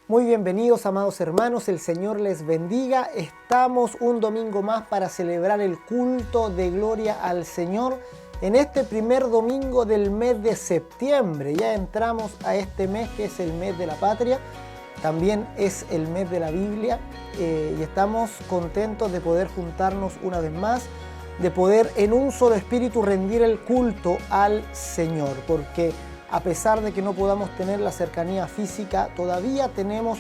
Muy bienvenidos, amados hermanos, el Señor les bendiga. Estamos un domingo más para celebrar el culto de gloria al Señor en este primer domingo del mes de septiembre. Ya entramos a este mes que es el mes de la patria, también es el mes de la Biblia y estamos contentos de poder juntarnos una vez más, de poder en un solo espíritu rendir el culto al Señor, porque a pesar de que no podamos tener la cercanía física, todavía tenemos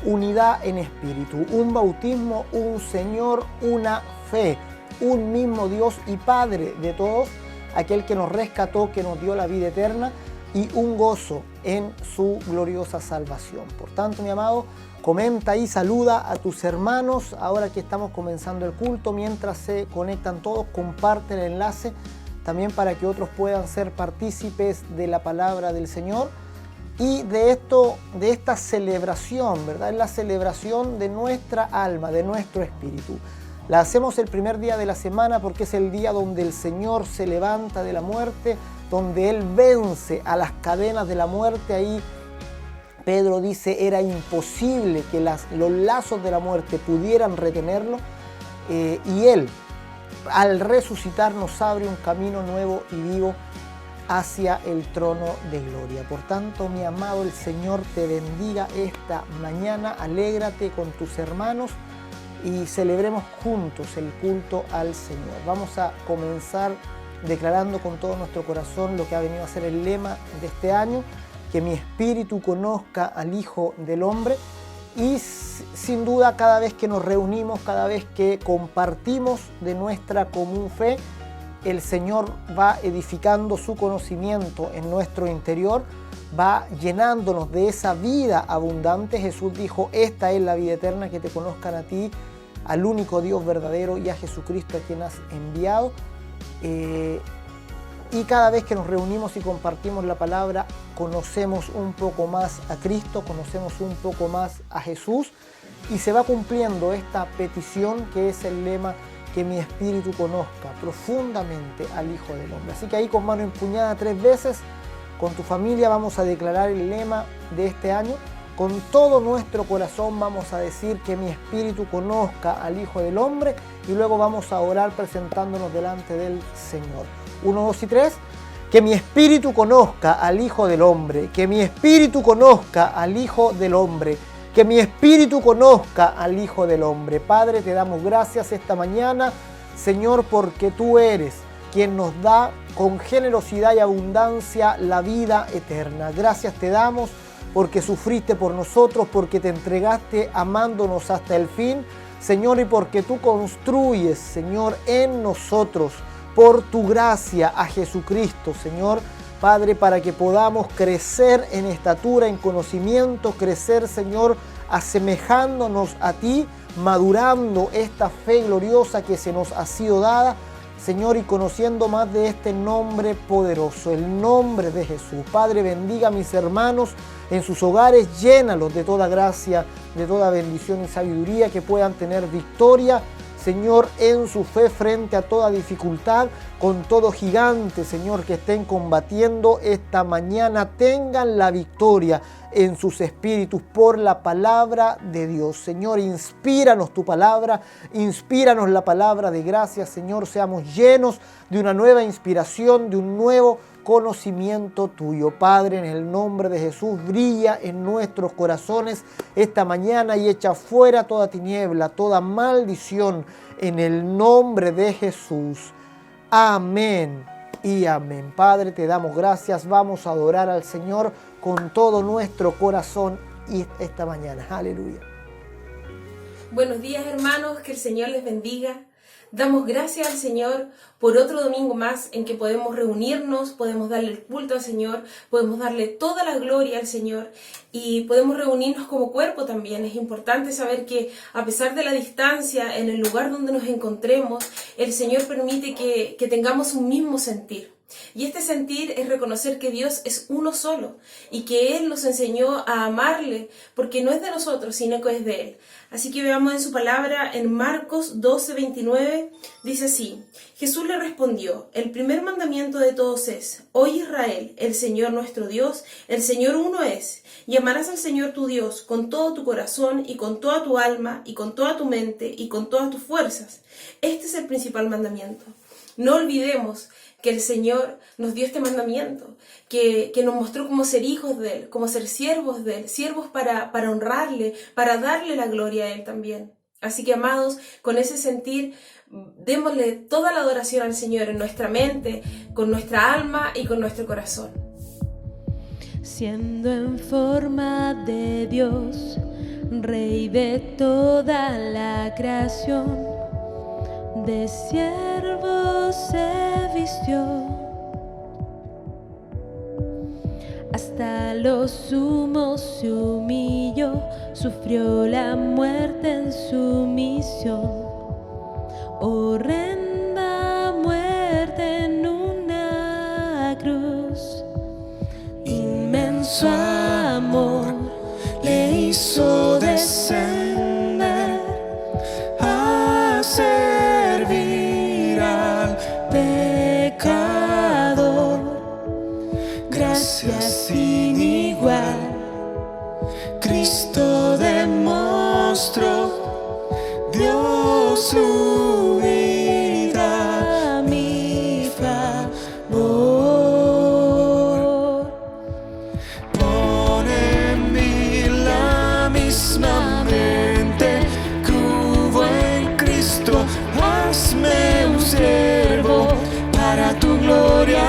unidad en espíritu, un bautismo, un Señor, una fe, un mismo Dios y Padre de todos, aquel que nos rescató, que nos dio la vida eterna y un gozo en su gloriosa salvación. Por tanto, mi amado, comenta y saluda a tus hermanos ahora que estamos comenzando el culto. Mientras se conectan todos, comparte el enlace también para que otros puedan ser partícipes de la palabra del Señor y de esta celebración, ¿verdad? Es la celebración de nuestra alma, de nuestro espíritu. La hacemos el primer día de la semana porque es el día donde el Señor se levanta de la muerte, donde Él vence a las cadenas de la muerte. Ahí Pedro dice, era imposible que los lazos de la muerte pudieran retenerlo y Él, al resucitar, nos abre un camino nuevo y vivo hacia el trono de gloria. Por tanto, mi amado, el Señor te bendiga esta mañana. Alégrate con tus hermanos y celebremos juntos el culto al Señor. Vamos a comenzar declarando con todo nuestro corazón lo que ha venido a ser el lema de este año: que mi espíritu conozca al Hijo del Hombre. Y sin duda, cada vez que nos reunimos, cada vez que compartimos de nuestra común fe, el Señor va edificando su conocimiento en nuestro interior, va llenándonos de esa vida abundante. Jesús dijo, esta es la vida eterna, que te conozcan a ti, al único Dios verdadero, y a Jesucristo a quien has enviado. Y cada vez que nos reunimos y compartimos la palabra, conocemos un poco más a Cristo, conocemos un poco más a Jesús, y se va cumpliendo esta petición que es el lema, que mi espíritu conozca profundamente al Hijo del Hombre. Así que ahí, con mano empuñada 3 veces, con tu familia vamos a declarar el lema de este año. Con todo nuestro corazón vamos a decir que mi espíritu conozca al Hijo del Hombre, y luego vamos a orar presentándonos delante del Señor. 1, 2 y 3. Que mi espíritu conozca al Hijo del Hombre, que mi espíritu conozca al Hijo del Hombre, que mi espíritu conozca al Hijo del Hombre. Padre, te damos gracias esta mañana, Señor, porque tú eres quien nos da con generosidad y abundancia la vida eterna. Gracias te damos porque sufriste por nosotros, porque te entregaste amándonos hasta el fin, Señor, y porque tú construyes, Señor, en nosotros, por tu gracia, a Jesucristo, Señor, Padre, para que podamos crecer en estatura, en conocimiento, crecer, Señor, asemejándonos a ti, madurando esta fe gloriosa que se nos ha sido dada, Señor, y conociendo más de este nombre poderoso, el nombre de Jesús. Padre, bendiga a mis hermanos en sus hogares, llénalos de toda gracia, de toda bendición y sabiduría, que puedan tener victoria, Señor, en su fe frente a toda dificultad, con todo gigante, Señor, que estén combatiendo esta mañana, tengan la victoria en sus espíritus por la palabra de Dios. Señor, inspíranos tu palabra, inspíranos la palabra de gracia, Señor, seamos llenos de una nueva inspiración, de un nuevo conocimiento tuyo. Padre, en el nombre de Jesús, brilla en nuestros corazones esta mañana y echa fuera toda tiniebla, toda maldición, en el nombre de Jesús. Amén y amén. Padre, te damos gracias. Vamos a adorar al Señor con todo nuestro corazón y esta mañana. Aleluya. Buenos días, hermanos, que el Señor les bendiga. Damos gracias al Señor por otro domingo más en que podemos reunirnos, podemos darle el culto al Señor, podemos darle toda la gloria al Señor y podemos reunirnos como cuerpo también. Es importante saber que a pesar de la distancia, en el lugar donde nos encontremos, el Señor permite que tengamos un mismo sentir. Y este sentir es reconocer que Dios es uno solo y que Él nos enseñó a amarle porque no es de nosotros, sino que es de Él. Así que veamos en su palabra en Marcos 12:29, dice así: Jesús le respondió: el primer mandamiento de todos es: Oye Israel, el Señor nuestro Dios, el Señor uno es, y amarás al Señor tu Dios con todo tu corazón y con toda tu alma y con toda tu mente y con todas tus fuerzas. Este es el principal mandamiento. No olvidemos que el Señor nos dio este mandamiento, que nos mostró cómo ser hijos de Él, cómo ser siervos de Él, siervos para honrarle, para darle la gloria a Él también. Así que, amados, con ese sentir, démosle toda la adoración al Señor en nuestra mente, con nuestra alma y con nuestro corazón. Siendo en forma de Dios, Rey de toda la creación, de siervo se vistió, hasta lo sumo se humilló, sufrió la muerte en su misión, horrenda muerte en una cruz. Inmenso amor le hizo descender a servir al pecador. Gracias sin igual, Cristo demostró, dio su vida a mi favor. Pon en mí la misma mente que hubo en Cristo, hazme un siervo para tu gloria.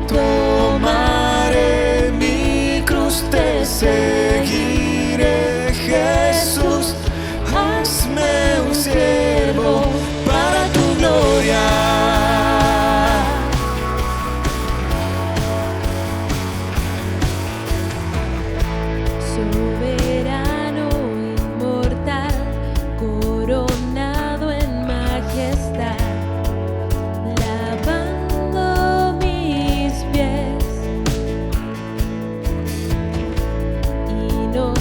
Tomaré mi cruz, te seguiré, Jesús, hazme un siervo para tu gloria. Soberano, inmortal, coronado en majestad, lavando mis pies y no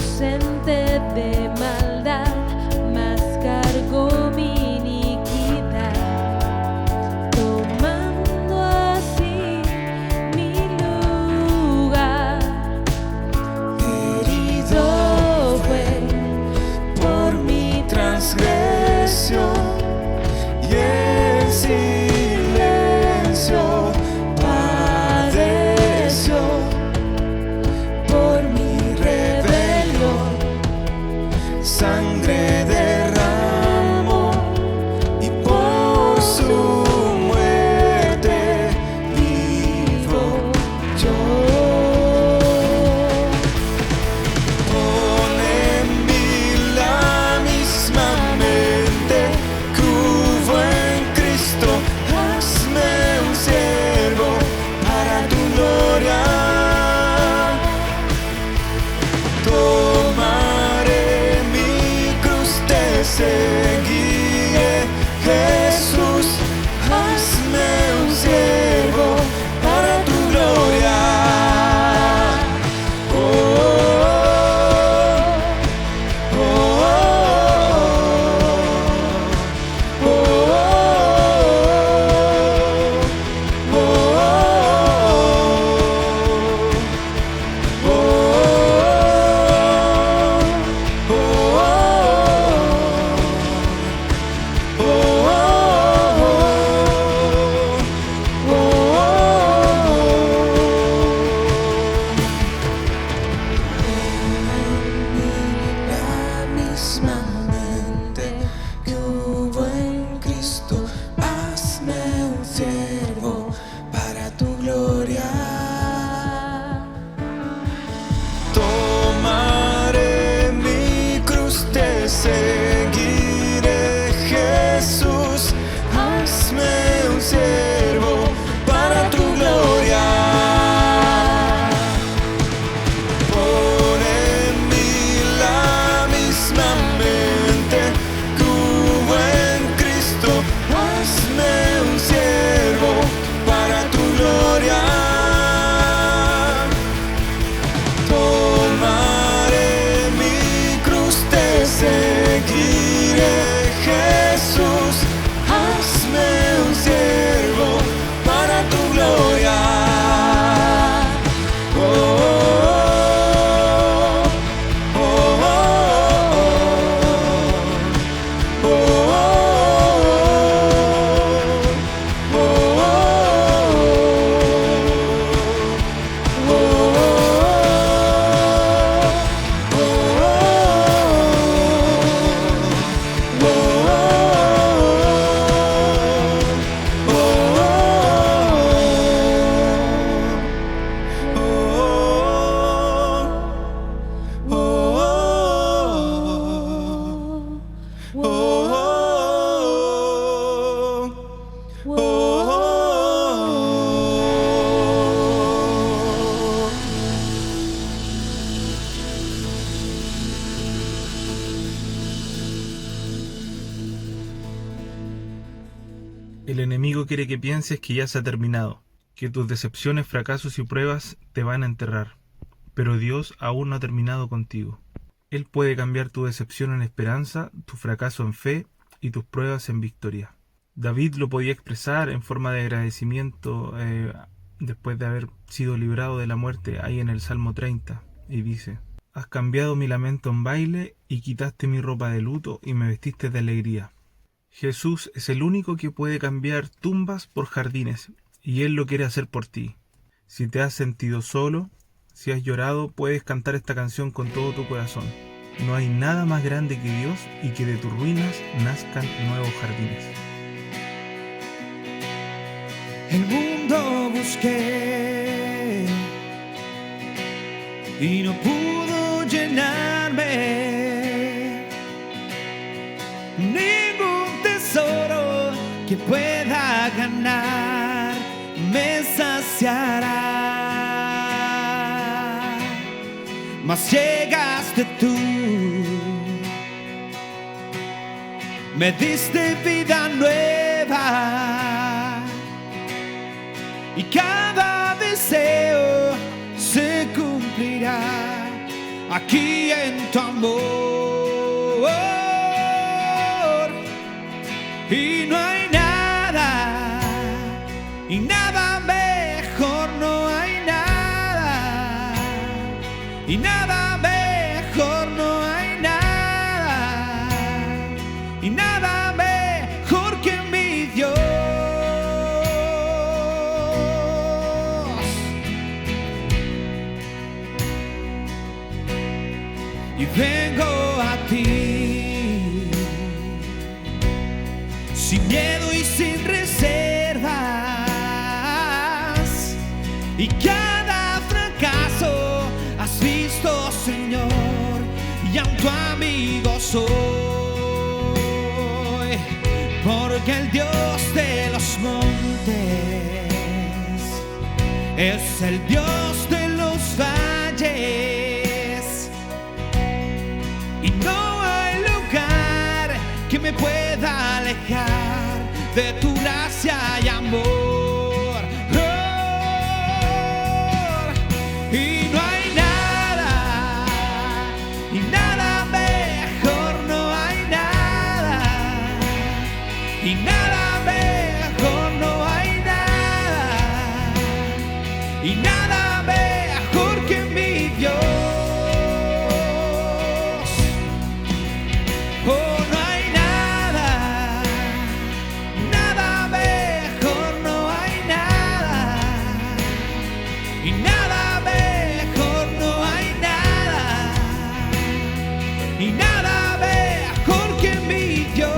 El enemigo quiere que pienses que ya se ha terminado, que tus decepciones, fracasos y pruebas te van a enterrar. Pero Dios aún no ha terminado contigo. Él puede cambiar tu decepción en esperanza, tu fracaso en fe y tus pruebas en victoria. David lo podía expresar en forma de agradecimiento después de haber sido librado de la muerte ahí en el Salmo 30, y dice: Has cambiado mi lamento en baile y quitaste mi ropa de luto y me vestiste de alegría. Jesús es el único que puede cambiar tumbas por jardines, y Él lo quiere hacer por ti. Si te has sentido solo, si has llorado, puedes cantar esta canción con todo tu corazón. No hay nada más grande que Dios y que de tus ruinas nazcan nuevos jardines. El mundo busqué y no pudo llenarme. Ningún tesoro que pueda ganar me saciará. Mas llegaste tú, me diste vida nueva, y cada deseo se cumplirá aquí en tu amor. Y no hay nada, y nada mejor, no hay nada, y nada mejor, no hay nada, y nada mejor que mi Dios. Y vengo a ti sin miedo y sin reservas, y cada fracaso has visto, Señor, y aun tu amigo soy, porque el Dios de los montes es el Dios de los valles, y no hay lugar que me pueda alejar de tu gracia y amor. Y no hay nada, y nada mejor, no hay nada, y nada mejor, no hay nada, y nada mejor que mi Dios. Oh, no hay nada, nada mejor, no hay nada, y nada mejor, no hay nada, y nada mejor que mi Dios.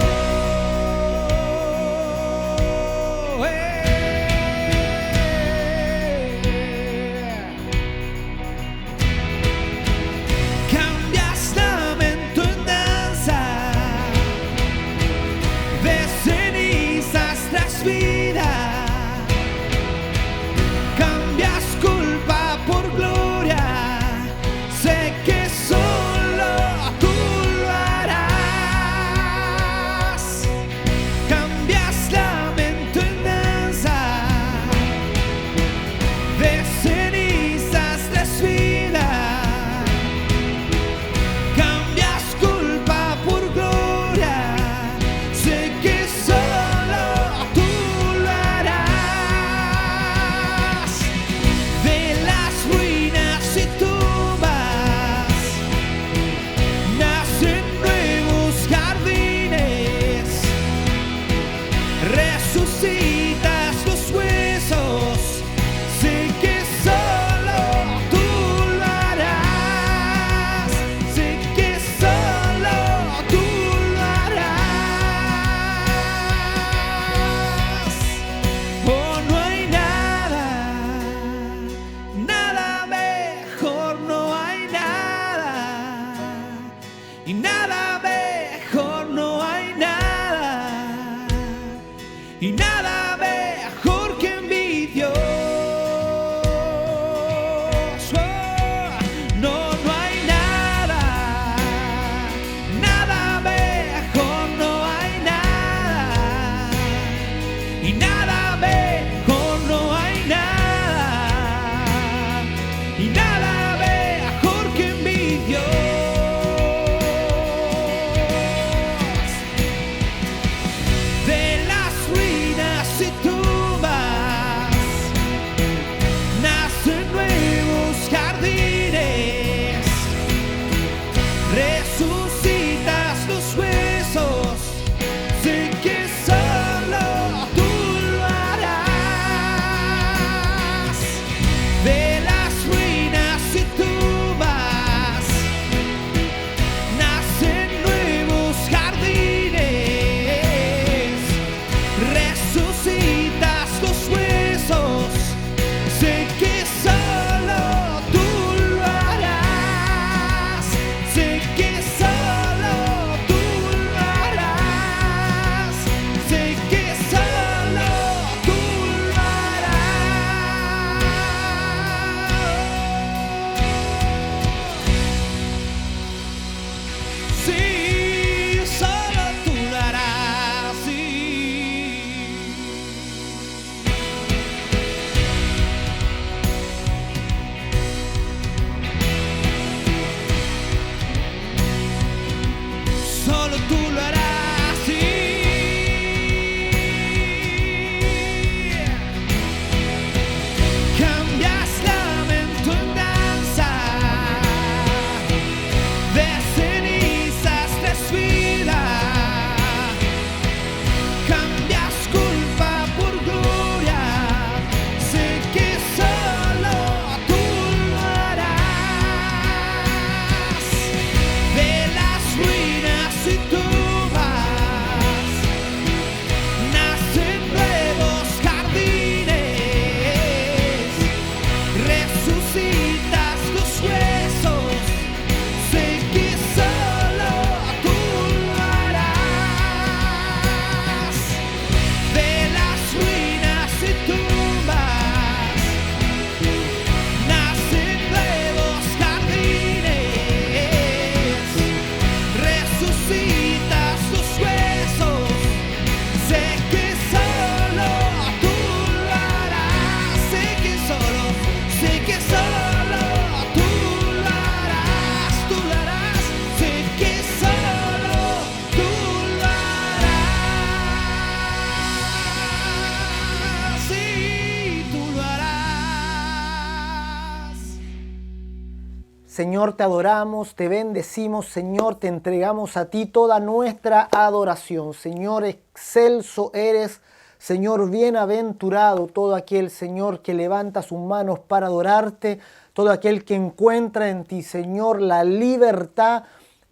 Señor, te adoramos, te bendecimos, Señor, te entregamos a ti toda nuestra adoración. Señor, excelso eres, Señor, bienaventurado todo aquel, Señor, que levanta sus manos para adorarte, todo aquel que encuentra en ti, Señor, la libertad,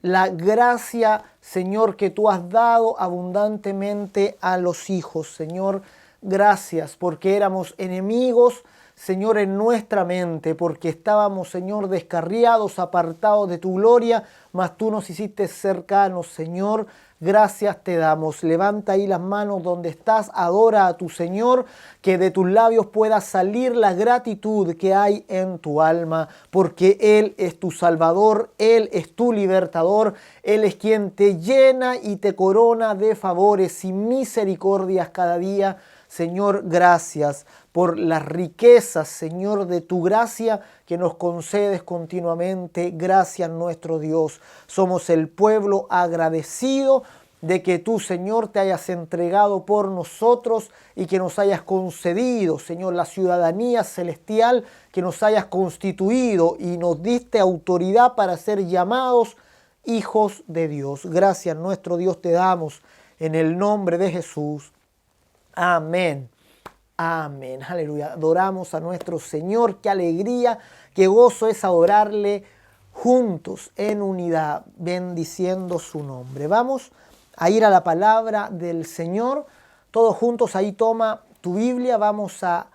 la gracia, Señor, que tú has dado abundantemente a los hijos. Señor, gracias porque éramos enemigos, Señor, en nuestra mente, porque estábamos, Señor, descarriados, apartados de tu gloria, mas tú nos hiciste cercanos, Señor. Gracias te damos. Levanta ahí las manos donde estás, adora a tu Señor, que de tus labios pueda salir la gratitud que hay en tu alma, porque Él es tu Salvador, Él es tu libertador, Él es quien te llena y te corona de favores y misericordias cada día. Señor, gracias por las riquezas, Señor, de tu gracia que nos concedes continuamente. Gracias, nuestro Dios. Somos el pueblo agradecido de que tú, Señor, te hayas entregado por nosotros y que nos hayas concedido, Señor, la ciudadanía celestial, que nos hayas constituido y nos diste autoridad para ser llamados hijos de Dios. Gracias, nuestro Dios, te damos en el nombre de Jesús. Amén. Amén. Aleluya. Adoramos a nuestro Señor. Qué alegría, qué gozo es adorarle juntos en unidad, bendiciendo su nombre. Vamos a ir a la palabra del Señor. Todos juntos, ahí toma tu Biblia. Vamos a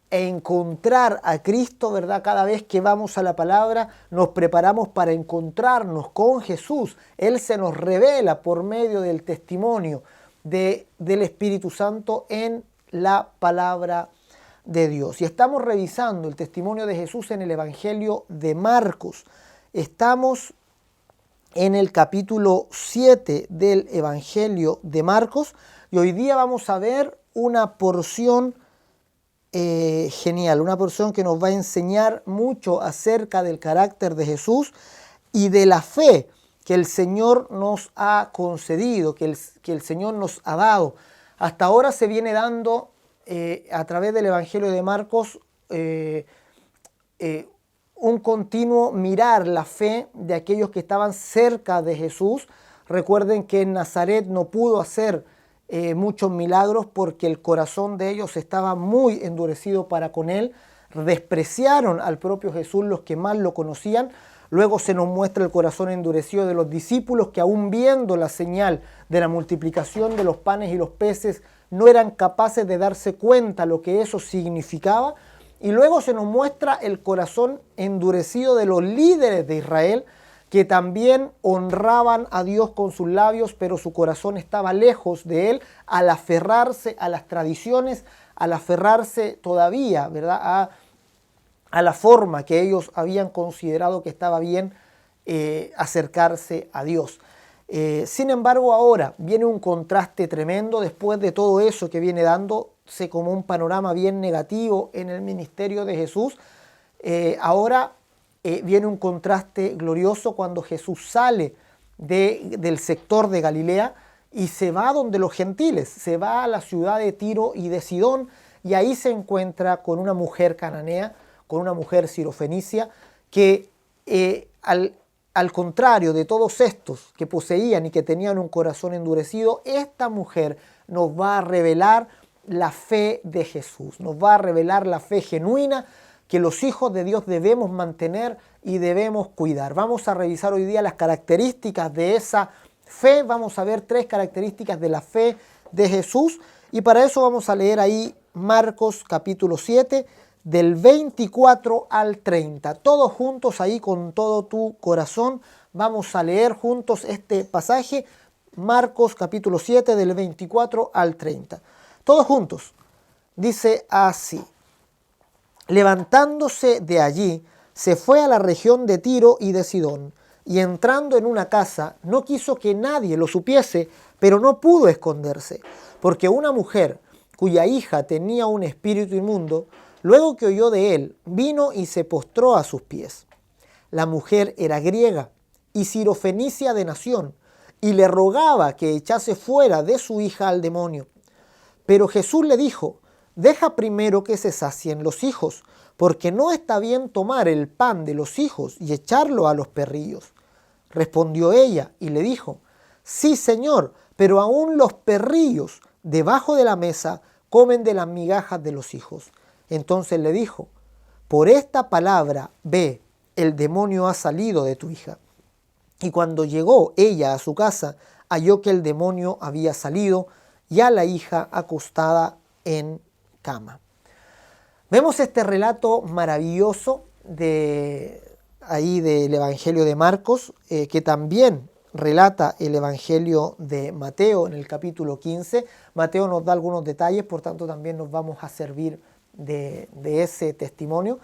encontrar a Cristo, ¿verdad? Cada vez que vamos a la palabra nos preparamos para encontrarnos con Jesús. Él se nos revela por medio del testimonio del Espíritu Santo en la palabra de Dios. Y estamos revisando el testimonio de Jesús en el Evangelio de Marcos. Estamos en el capítulo 7 del Evangelio de Marcos y hoy día vamos a ver una porción genial, una porción que nos va a enseñar mucho acerca del carácter de Jesús y de la fe que el Señor nos ha concedido, que el Señor nos ha dado. Hasta ahora se viene dando a través del Evangelio de Marcos un continuo mirar la fe de aquellos que estaban cerca de Jesús. Recuerden que en Nazaret no pudo hacer muchos milagros porque el corazón de ellos estaba muy endurecido para con él. Despreciaron al propio Jesús los que más lo conocían. Luego se nos muestra el corazón endurecido de los discípulos que aún viendo la señal de la multiplicación de los panes y los peces no eran capaces de darse cuenta lo que eso significaba. Y luego se nos muestra el corazón endurecido de los líderes de Israel que también honraban a Dios con sus labios, pero su corazón estaba lejos de Él al aferrarse a las tradiciones, al aferrarse todavía, ¿verdad?, a la forma que ellos habían considerado que estaba bien acercarse a Dios. Sin embargo, ahora viene un contraste tremendo después de todo eso que viene dándose como un panorama bien negativo en el ministerio de Jesús. Ahora viene un contraste glorioso cuando Jesús sale del sector de Galilea y se va donde los gentiles, se va a la ciudad de Tiro y de Sidón y ahí se encuentra con una mujer cananea, con una mujer sirofenicia que al contrario de todos estos que poseían y que tenían un corazón endurecido, esta mujer nos va a revelar la fe de Jesús, nos va a revelar la fe genuina que los hijos de Dios debemos mantener y debemos cuidar. Vamos a revisar hoy día las características de esa fe, vamos a ver 3 características de la fe de Jesús y para eso vamos a leer ahí Marcos capítulo 7, del 24 al 30. Todos juntos ahí con todo tu corazón. Vamos a leer juntos este pasaje. Marcos capítulo 7 del 24 al 30. Todos juntos. Dice así. Levantándose de allí, se fue a la región de Tiro y de Sidón. Y entrando en una casa, no quiso que nadie lo supiese, pero no pudo esconderse. Porque una mujer cuya hija tenía un espíritu inmundo, luego que oyó de él, vino y se postró a sus pies. La mujer era griega y sirofenicia de nación, y le rogaba que echase fuera de su hija al demonio. Pero Jesús le dijo: deja primero que se sacien los hijos, porque no está bien tomar el pan de los hijos y echarlo a los perrillos. Respondió ella y le dijo, sí, Señor, pero aún los perrillos debajo de la mesa comen de las migajas de los hijos. Entonces le dijo, por esta palabra, ve, el demonio ha salido de tu hija. Y cuando llegó ella a su casa, halló que el demonio había salido y a la hija acostada en cama. Vemos este relato maravilloso del Evangelio de Marcos, que también relata el Evangelio de Mateo en el capítulo 15. Mateo nos da algunos detalles, por tanto también nos vamos a servir de ese testimonio.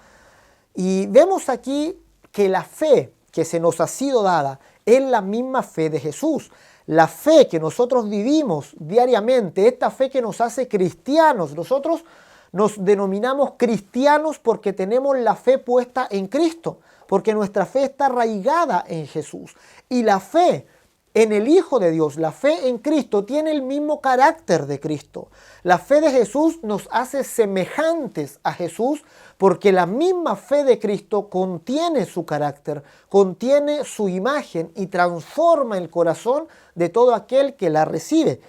Y vemos aquí que la fe que se nos ha sido dada es la misma fe de Jesús. La fe que nosotros vivimos diariamente, esta fe que nos hace cristianos. Nosotros nos denominamos cristianos porque tenemos la fe puesta en Cristo, porque nuestra fe está arraigada en Jesús. Y la fe en el Hijo de Dios, la fe en Cristo, tiene el mismo carácter de Cristo. La fe de Jesús nos hace semejantes a Jesús porque la misma fe de Cristo contiene su carácter, contiene su imagen y transforma el corazón de todo aquel que la recibe.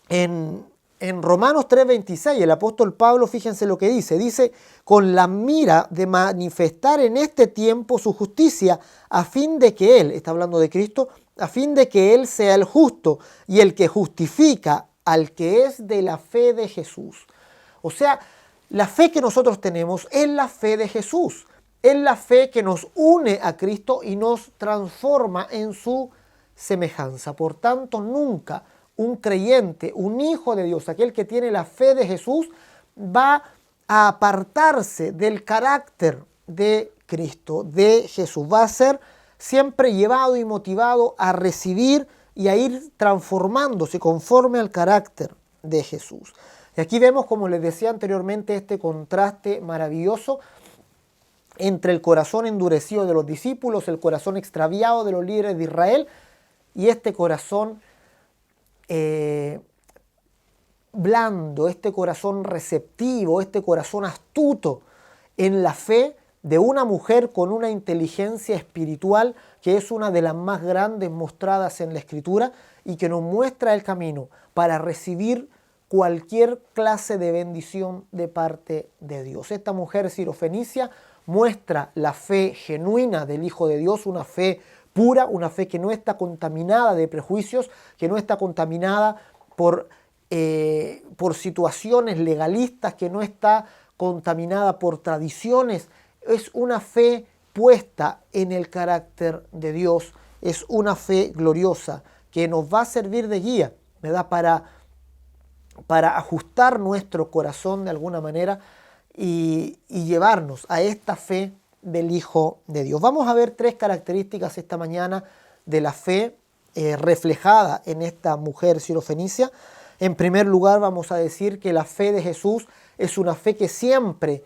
En Romanos 3:26, el apóstol Pablo, fíjense lo que dice, con la mira de manifestar en este tiempo su justicia, a fin de que Él, está hablando de Cristo, a fin de que Él sea el justo y el que justifica al que es de la fe de Jesús. O sea, la fe que nosotros tenemos es la fe de Jesús, es la fe que nos une a Cristo y nos transforma en su semejanza. Por tanto, nunca un creyente, un hijo de Dios, aquel que tiene la fe de Jesús, va a apartarse del carácter de Cristo, de Jesús. Va a ser siempre llevado y motivado a recibir y a ir transformándose conforme al carácter de Jesús. Y aquí vemos, como les decía anteriormente, este contraste maravilloso entre el corazón endurecido de los discípulos, el corazón extraviado de los líderes de Israel y este corazón blando, este corazón receptivo, este corazón astuto en la fe de una mujer con una inteligencia espiritual que es una de las más grandes mostradas en la Escritura y que nos muestra el camino para recibir cualquier clase de bendición de parte de Dios. Esta mujer sirofenicia muestra la fe genuina del Hijo de Dios, una fe pura, una fe que no está contaminada de prejuicios, que no está contaminada por situaciones legalistas, que no está contaminada por tradiciones. Es una fe puesta en el carácter de Dios, es una fe gloriosa que nos va a servir de guía, ¿verdad? Para ajustar nuestro corazón de alguna manera y llevarnos a esta fe del Hijo de Dios. Vamos a ver 3 características esta mañana de la fe reflejada en esta mujer sirofenicia. En primer lugar, vamos a decir que la fe de Jesús es una fe que siempre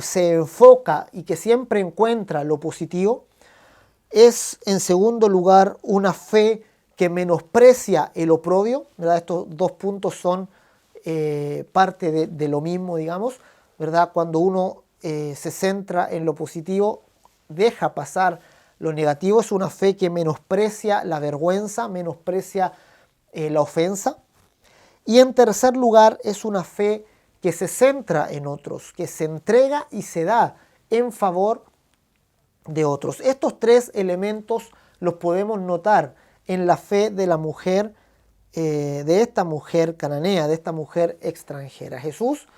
se enfoca y que siempre encuentra lo positivo. Es, en segundo lugar, una fe que menosprecia el oprobio, ¿verdad? Estos 2 puntos son parte de lo mismo, digamos, ¿verdad? Cuando uno se centra en lo positivo, deja pasar lo negativo. Es una fe que menosprecia la vergüenza, menosprecia la ofensa. Y en tercer lugar, es una fe que se centra en otros, que se entrega y se da en favor de otros. Estos 3 elementos los podemos notar en la fe de la mujer, de esta mujer cananea, de esta mujer extranjera. Jesús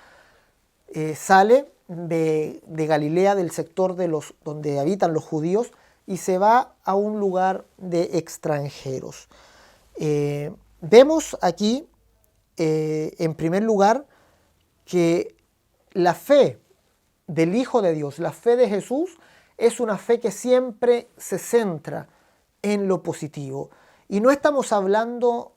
sale de Galilea, del sector donde habitan los judíos, y se va a un lugar de extranjeros. Vemos aquí, en primer lugar, que la fe del Hijo de Dios, la fe de Jesús, es una fe que siempre se centra en lo positivo. Y no estamos hablando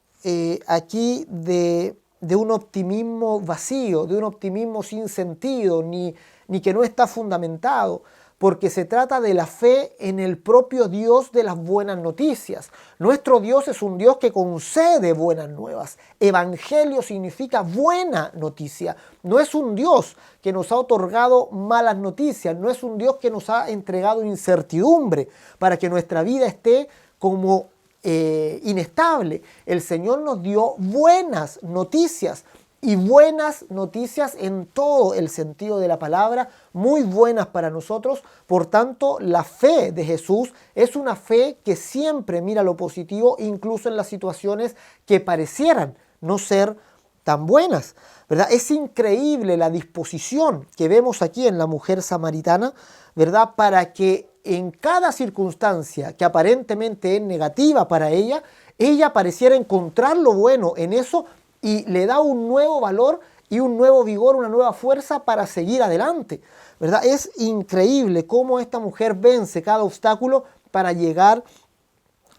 aquí de un optimismo vacío, de un optimismo sin sentido, ni que no está fundamentado, porque se trata de la fe en el propio Dios de las buenas noticias. Nuestro Dios es un Dios que concede buenas nuevas. Evangelio significa buena noticia. No es un Dios que nos ha otorgado malas noticias, no es un Dios que nos ha entregado incertidumbre para que nuestra vida esté como inestable. El Señor nos dio buenas noticias. Y buenas noticias en todo el sentido de la palabra, muy buenas para nosotros. Por tanto, la fe de Jesús es una fe que siempre mira lo positivo, incluso en las situaciones que parecieran no ser tan buenas, ¿verdad? Es increíble la disposición que vemos aquí en la mujer samaritana, ¿verdad? Para que en cada circunstancia que aparentemente es negativa para ella, ella pareciera encontrar lo bueno en eso, y le da un nuevo valor y un nuevo vigor, una nueva fuerza para seguir adelante, ¿verdad? Es increíble cómo esta mujer vence cada obstáculo para llegar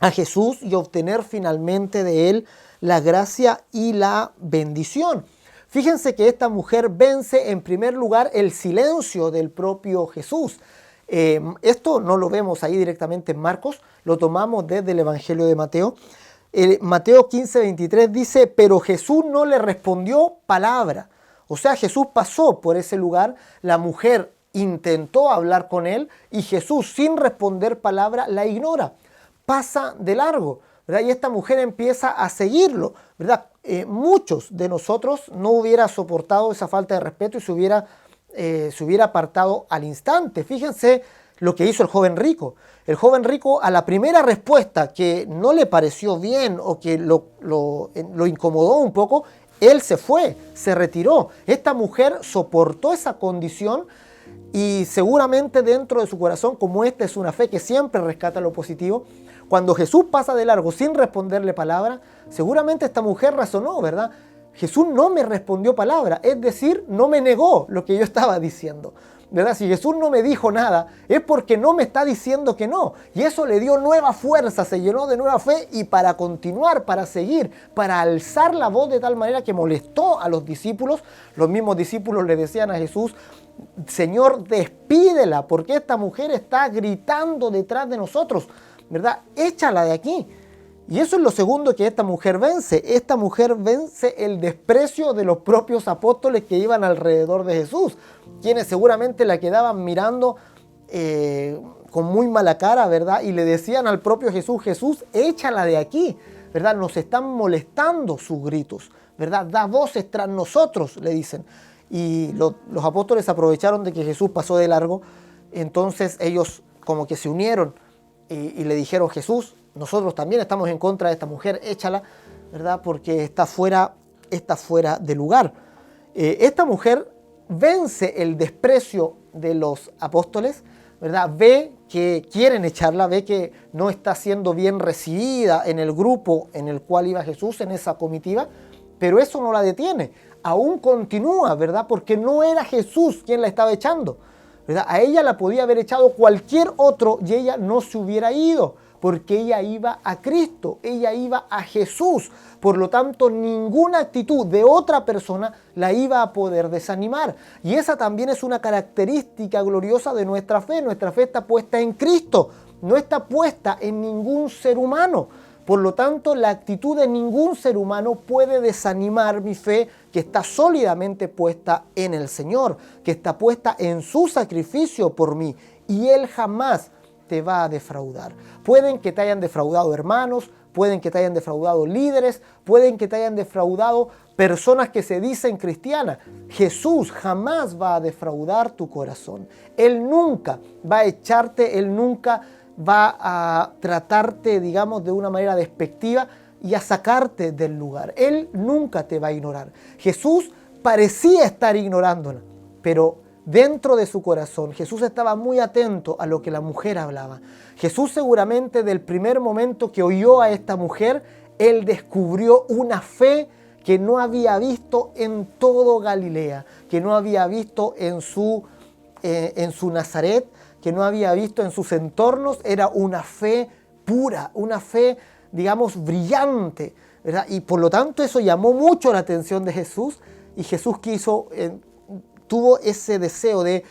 a Jesús y obtener finalmente de Él la gracia y la bendición. Fíjense que esta mujer vence en primer lugar el silencio del propio Jesús. Esto no lo vemos ahí directamente en Marcos, lo tomamos desde el Evangelio de Mateo. Mateo 15:23 dice, pero Jesús no le respondió palabra. O sea, Jesús pasó por ese lugar, la mujer intentó hablar con él y Jesús, sin responder palabra, la ignora, pasa de largo, ¿verdad? Y esta mujer empieza a seguirlo, ¿verdad? Muchos de nosotros no hubiera soportado esa falta de respeto y se hubiera apartado al instante. Fíjense lo que hizo el joven rico. El joven rico, a la primera respuesta que no le pareció bien o que lo incomodó un poco, él se fue, se retiró. Esta mujer soportó esa condición y seguramente dentro de su corazón, como esta es una fe que siempre rescata lo positivo, cuando Jesús pasa de largo sin responderle palabra, seguramente esta mujer razonó, ¿verdad? Jesús no me respondió palabra, es decir, no me negó lo que yo estaba diciendo, ¿verdad? Si Jesús no me dijo nada, es porque no me está diciendo que no. Y eso le dio nueva fuerza, se llenó de nueva fe y para continuar, para seguir, para alzar la voz de tal manera que molestó a los discípulos. Los mismos discípulos le decían a Jesús, Señor, despídela, porque esta mujer está gritando detrás de nosotros, ¿verdad? Échala de aquí. Y eso es lo segundo que esta mujer vence. Esta mujer vence el desprecio de los propios apóstoles que iban alrededor de Jesús, quienes seguramente la quedaban mirando con muy mala cara, ¿verdad? Y le decían al propio Jesús, Jesús, échala de aquí, ¿verdad? Nos están molestando sus gritos, ¿verdad? Da voces tras nosotros, le dicen. Y los apóstoles aprovecharon de que Jesús pasó de largo, entonces ellos como que se unieron y le dijeron, Jesús, nosotros también estamos en contra de esta mujer, échala, ¿verdad? Porque está fuera de lugar. Esta mujer vence el desprecio de los apóstoles, ¿verdad? Ve que quieren echarla, ve que no está siendo bien recibida en el grupo en el cual iba Jesús, en esa comitiva, pero eso no la detiene. Aún continúa, ¿verdad? Porque no era Jesús quien la estaba echando, ¿verdad? A ella la podía haber echado cualquier otro y ella no se hubiera ido, porque ella iba a Cristo, ella iba a Jesús. Por lo tanto, ninguna actitud de otra persona la iba a poder desanimar. Y esa también es una característica gloriosa de nuestra fe. Nuestra fe está puesta en Cristo, no está puesta en ningún ser humano. Por lo tanto, la actitud de ningún ser humano puede desanimar mi fe, que está sólidamente puesta en el Señor, que está puesta en su sacrificio por mí. Y Él jamás te va a defraudar. Pueden que te hayan defraudado hermanos, pueden que te hayan defraudado líderes, pueden que te hayan defraudado personas que se dicen cristianas. Jesús jamás va a defraudar tu corazón. Él nunca va a echarte, Él nunca va a tratarte, digamos, de una manera despectiva y a sacarte del lugar. Él nunca te va a ignorar. Jesús parecía estar ignorándola, pero dentro de su corazón, Jesús estaba muy atento a lo que la mujer hablaba. Jesús seguramente del primer momento que oyó a esta mujer, Él descubrió una fe que no había visto en todo Galilea, que no había visto en su Nazaret, que no había visto en sus entornos. Era una fe pura, una fe, digamos, brillante, ¿verdad? Y por lo tanto eso llamó mucho la atención de Jesús y Jesús tuvo ese deseo de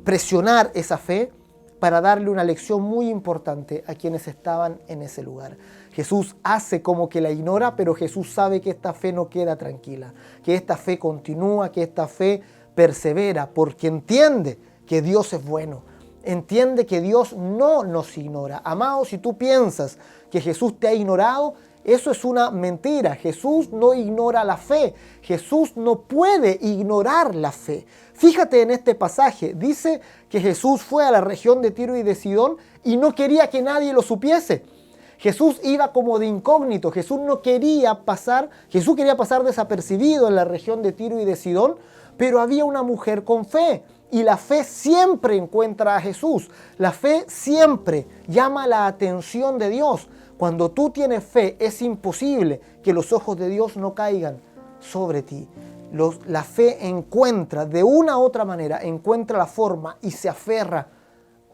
presionar esa fe para darle una lección muy importante a quienes estaban en ese lugar. Jesús hace como que la ignora, pero Jesús sabe que esta fe no queda tranquila, que esta fe continúa, que esta fe persevera, porque entiende que Dios es bueno, entiende que Dios no nos ignora. Amado, si tú piensas que Jesús te ha ignorado, eso es una mentira. Jesús no ignora la fe. Jesús no puede ignorar la fe. Fíjate en este pasaje. Dice que Jesús fue a la región de Tiro y de Sidón y no quería que nadie lo supiese. Jesús iba como de incógnito. Jesús quería pasar desapercibido en la región de Tiro y de Sidón, pero había una mujer con fe. Y la fe siempre encuentra a Jesús. La fe siempre llama la atención de Dios. Cuando tú tienes fe, es imposible que los ojos de Dios no caigan sobre ti. La fe encuentra, de una u otra manera, encuentra la forma y se aferra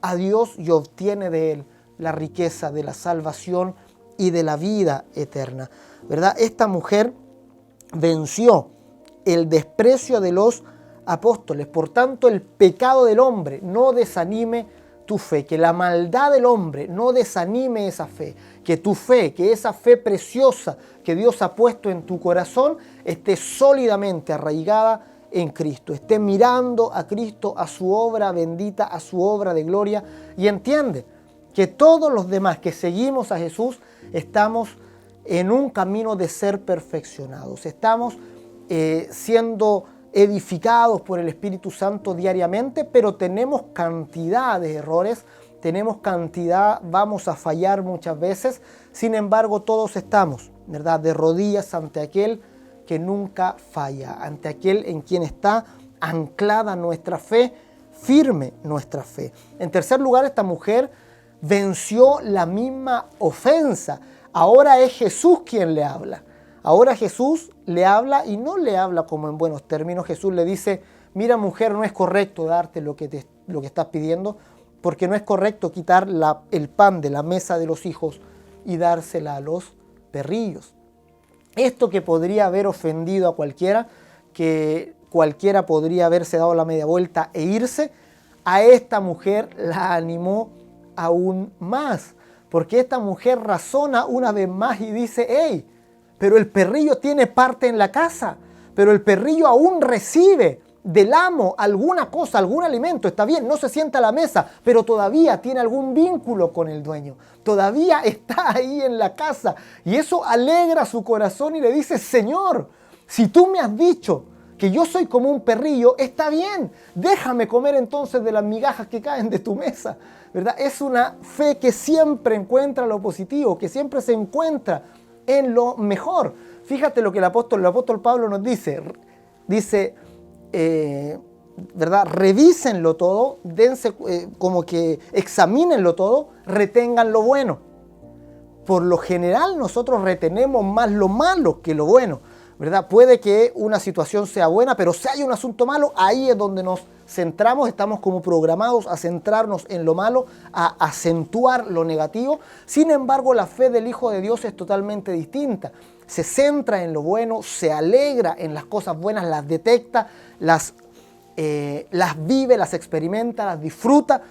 a Dios y obtiene de Él la riqueza de la salvación y de la vida eterna, ¿verdad? Esta mujer venció el desprecio de los apóstoles. Por tanto, el pecado del hombre no desanime tu fe, que la maldad del hombre no desanime esa fe, que tu fe, que esa fe preciosa que Dios ha puesto en tu corazón esté sólidamente arraigada en Cristo, esté mirando a Cristo, a su obra bendita, a su obra de gloria, y entiende que todos los demás que seguimos a Jesús estamos en un camino de ser perfeccionados, estamos siendo edificados por el Espíritu Santo diariamente, pero tenemos cantidad de errores, vamos a fallar muchas veces. Sin embargo, todos estamos, ¿verdad?, de rodillas ante aquel que nunca falla, ante aquel en quien está anclada nuestra fe, firme nuestra fe. En tercer lugar, esta mujer venció la misma ofensa. Ahora es Jesús quien le habla. Ahora Jesús le habla y no le habla como en buenos términos. Jesús le dice: mira, mujer, no es correcto darte lo que estás pidiendo, porque no es correcto quitar el pan de la mesa de los hijos y dársela a los perrillos. Esto que podría haber ofendido a cualquiera, que cualquiera podría haberse dado la media vuelta e irse, a esta mujer la animó aún más, porque esta mujer razona una vez más y dice: hey, pero el perrillo tiene parte en la casa, pero el perrillo aún recibe del amo alguna cosa, algún alimento. Está bien, no se sienta a la mesa, pero todavía tiene algún vínculo con el dueño, todavía está ahí en la casa, y eso alegra su corazón y le dice: Señor, si tú me has dicho que yo soy como un perrillo, está bien, déjame comer entonces de las migajas que caen de tu mesa, ¿verdad? Es una fe que siempre encuentra lo positivo, que siempre se encuentra en lo mejor. Fíjate lo que el apóstol Pablo nos dice, ¿verdad? Revísenlo todo, dense, como que examínenlo todo, retengan lo bueno. Por lo general nosotros retenemos más lo malo que lo bueno, ¿verdad? Puede que una situación sea buena, pero si hay un asunto malo, ahí es donde nos centramos, estamos como programados a centrarnos en lo malo, a acentuar lo negativo. Sin embargo, la fe del Hijo de Dios es totalmente distinta. Se centra en lo bueno, se alegra en las cosas buenas, las detecta, las vive, las experimenta, las disfruta,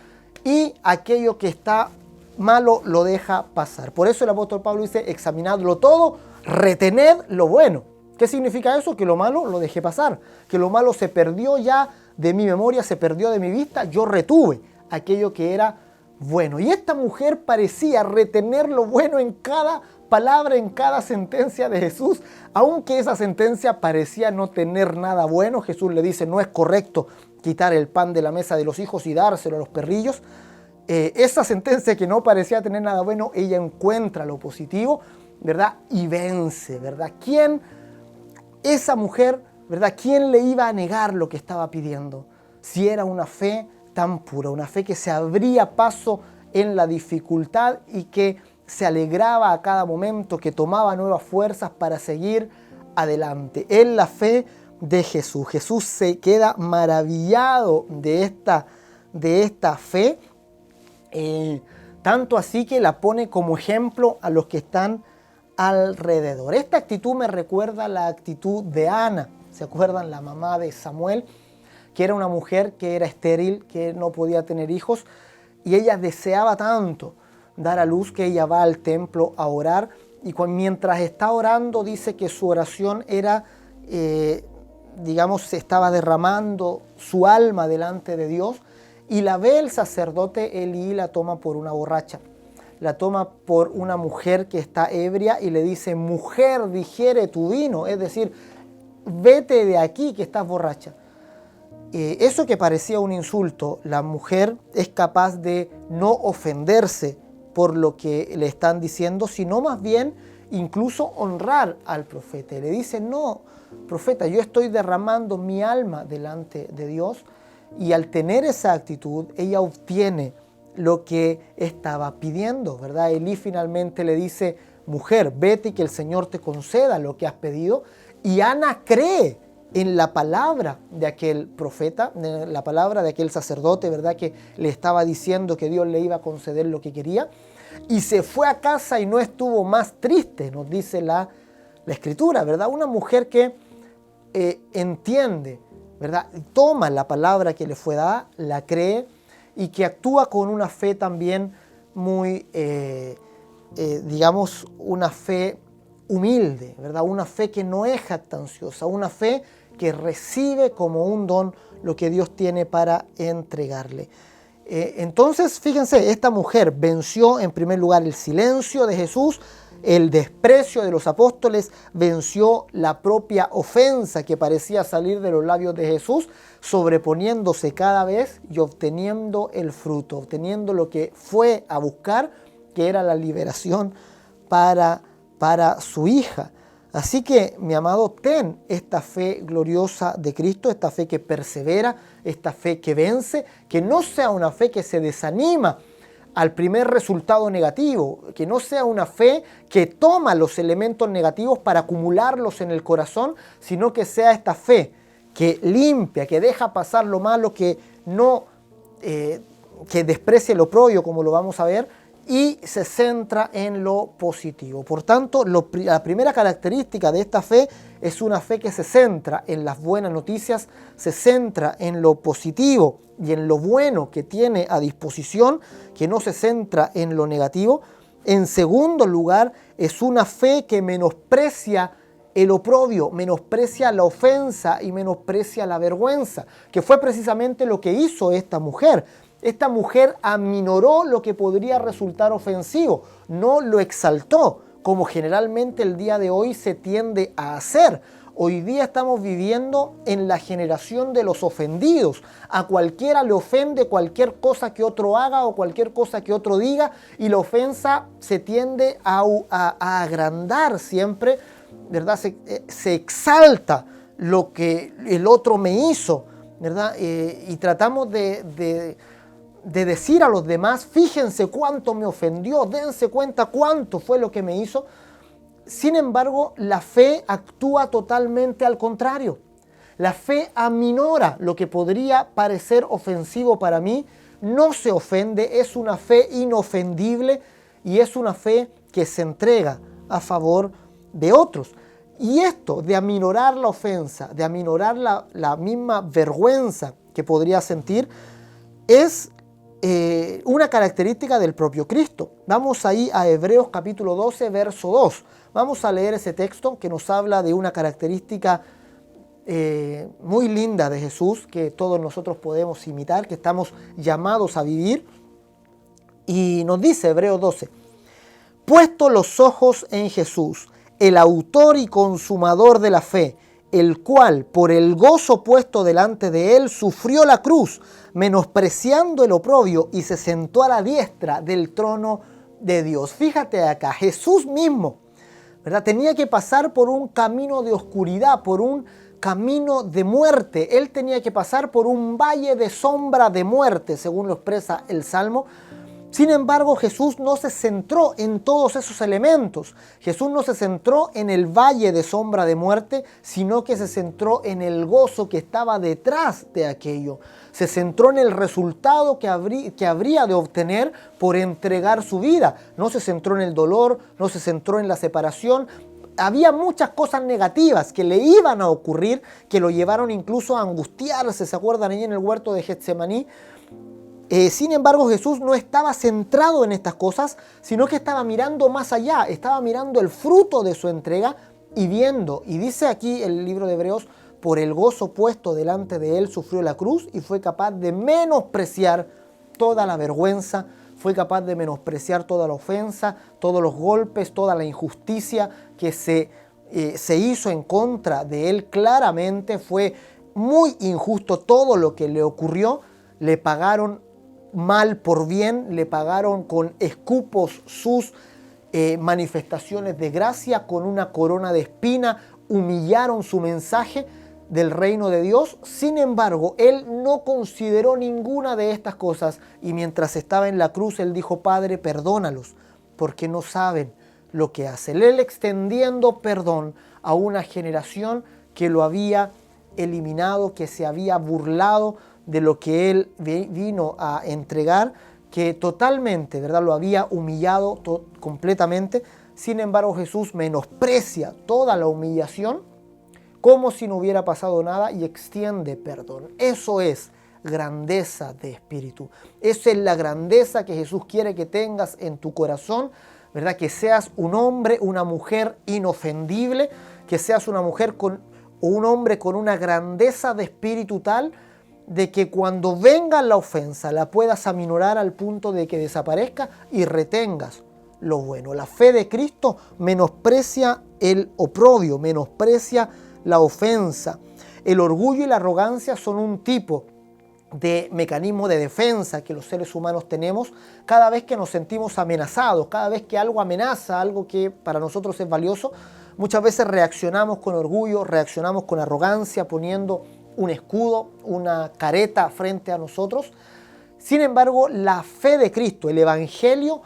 y aquello que está malo lo deja pasar. Por eso el apóstol Pablo dice: examinadlo todo, retened lo bueno. ¿Qué significa eso? Que lo malo lo dejé pasar, que lo malo se perdió ya de mi memoria, se perdió de mi vista, yo retuve aquello que era bueno. Y esta mujer parecía retener lo bueno en cada palabra, en cada sentencia de Jesús, aunque esa sentencia parecía no tener nada bueno. Jesús le dice: no es correcto quitar el pan de la mesa de los hijos y dárselo a los perrillos. Esa sentencia que no parecía tener nada bueno, ella encuentra lo positivo, ¿verdad? Y vence, ¿verdad? Esa mujer, ¿verdad? ¿Quién le iba a negar lo que estaba pidiendo? Si era una fe tan pura, una fe que se abría paso en la dificultad y que se alegraba a cada momento, que tomaba nuevas fuerzas para seguir adelante. En la fe de Jesús. Jesús se queda maravillado de esta fe, tanto así que la pone como ejemplo a los que están alrededor. Esta actitud me recuerda la actitud de Ana. ¿Se acuerdan? La mamá de Samuel, que era una mujer que era estéril, que no podía tener hijos, y ella deseaba tanto dar a luz que ella va al templo a orar, y mientras está orando dice que su oración era, se estaba derramando su alma delante de Dios, y la ve el sacerdote Elí y la toma por una borracha. La toma por una mujer que está ebria y le dice: mujer, digiere tu vino, es decir, vete de aquí que estás borracha. Eso que parecía un insulto, la mujer es capaz de no ofenderse por lo que le están diciendo, sino más bien incluso honrar al profeta. Y le dice: no, profeta, yo estoy derramando mi alma delante de Dios. Y al tener esa actitud, ella obtiene lo que estaba pidiendo, ¿verdad? Elí finalmente le dice: mujer, vete y que el Señor te conceda lo que has pedido. Y Ana cree en la palabra de aquel profeta, en la palabra de aquel sacerdote, ¿verdad? Que le estaba diciendo que Dios le iba a conceder lo que quería. Y se fue a casa y no estuvo más triste, nos dice la Escritura, ¿verdad? Una mujer que entiende, ¿verdad? Toma la palabra que le fue dada, la cree y que actúa con una fe también muy, una fe humilde, ¿verdad? Una fe que no es jactanciosa, una fe que recibe como un don lo que Dios tiene para entregarle. Entonces, fíjense, esta mujer venció en primer lugar el silencio de Jesús, el desprecio de los apóstoles, venció la propia ofensa que parecía salir de los labios de Jesús, sobreponiéndose cada vez y obteniendo el fruto, obteniendo lo que fue a buscar, que era la liberación para su hija. Así que, mi amado, ten esta fe gloriosa de Cristo, esta fe que persevera, esta fe que vence, que no sea una fe que se desanima al primer resultado negativo, que no sea una fe que toma los elementos negativos para acumularlos en el corazón, sino que sea esta fe que limpia, que deja pasar lo malo, que no que desprecia lo oprobio, como lo vamos a ver, y se centra en lo positivo. Por tanto, la primera característica de esta fe es una fe que se centra en las buenas noticias, se centra en lo positivo y en lo bueno que tiene a disposición, que no se centra en lo negativo. En segundo lugar, es una fe que menosprecia el oprobio, menosprecia la ofensa y menosprecia la vergüenza, que fue precisamente lo que hizo esta mujer. Esta mujer aminoró lo que podría resultar ofensivo, no lo exaltó, como generalmente el día de hoy se tiende a hacer. Hoy día estamos viviendo en la generación de los ofendidos. A cualquiera le ofende cualquier cosa que otro haga o cualquier cosa que otro diga, y la ofensa se tiende a agrandar siempre, ¿verdad? Se exalta lo que el otro me hizo, ¿verdad? Y tratamos de decir a los demás: fíjense cuánto me ofendió, dense cuenta cuánto fue lo que me hizo. Sin embargo, la fe actúa totalmente al contrario. La fe aminora lo que podría parecer ofensivo para mí, no se ofende, es una fe inofendible y es una fe que se entrega a favor de otros. Y esto de aminorar la ofensa, de aminorar la misma vergüenza que podría sentir, es una característica del propio Cristo. Vamos ahí a Hebreos capítulo 12, verso 2. Vamos a leer ese texto que nos habla de una característica muy linda de Jesús, que todos nosotros podemos imitar, que estamos llamados a vivir. Y nos dice Hebreos 12: puesto los ojos en Jesús, el autor y consumador de la fe, el cual por el gozo puesto delante de él sufrió la cruz, menospreciando el oprobio, y se sentó a la diestra del trono de Dios. Fíjate acá, Jesús mismo, ¿verdad?, tenía que pasar por un camino de oscuridad, por un camino de muerte. Él tenía que pasar por un valle de sombra de muerte, según lo expresa el Salmo. Sin embargo, Jesús no se centró en todos esos elementos. Jesús no se centró en el valle de sombra de muerte, sino que se centró en el gozo que estaba detrás de aquello. Se centró en el resultado que habría de obtener por entregar su vida. No se centró en el dolor, no se centró en la separación. había muchas cosas negativas que le iban a ocurrir, que lo llevaron incluso a angustiarse, ¿se acuerdan? Ahí en el huerto de Getsemaní. Sin embargo, Jesús no estaba centrado en estas cosas, sino que estaba mirando más allá, estaba mirando el fruto de su entrega y viendo. Y dice aquí el libro de Hebreos, por el gozo puesto delante de él sufrió la cruz y fue capaz de menospreciar toda la vergüenza, fue capaz de menospreciar toda la ofensa, todos los golpes, toda la injusticia que se hizo en contra de él. Claramente fue muy injusto todo lo que le ocurrió. Le pagaron mal por bien, le pagaron con escupos sus manifestaciones de gracia, con una corona de espina, humillaron su mensaje del reino de Dios. Sin embargo, él no consideró ninguna de estas cosas y mientras estaba en la cruz, él dijo, Padre, perdónalos, porque no saben lo que hacen. Él extendiendo perdón a una generación que lo había eliminado, que se había burlado de lo que él vino a entregar, que totalmente, ¿verdad?, lo había humillado completamente. Sin embargo, Jesús menosprecia toda la humillación como si no hubiera pasado nada y extiende perdón. Eso es grandeza de espíritu. Esa es la grandeza que Jesús quiere que tengas en tu corazón, ¿verdad? Que seas un hombre, una mujer inofendible, que seas una mujer o un hombre con una grandeza de espíritu tal de que cuando venga la ofensa la puedas aminorar al punto de que desaparezca y retengas lo bueno. La fe de Cristo menosprecia el oprobio, menosprecia la ofensa. El orgullo y la arrogancia son un tipo de mecanismo de defensa que los seres humanos tenemos cada vez que nos sentimos amenazados, cada vez que algo amenaza, algo que para nosotros es valioso. Muchas veces reaccionamos con orgullo, reaccionamos con arrogancia, poniendo un escudo, una careta frente a nosotros. Sin embargo, la fe de Cristo, el Evangelio,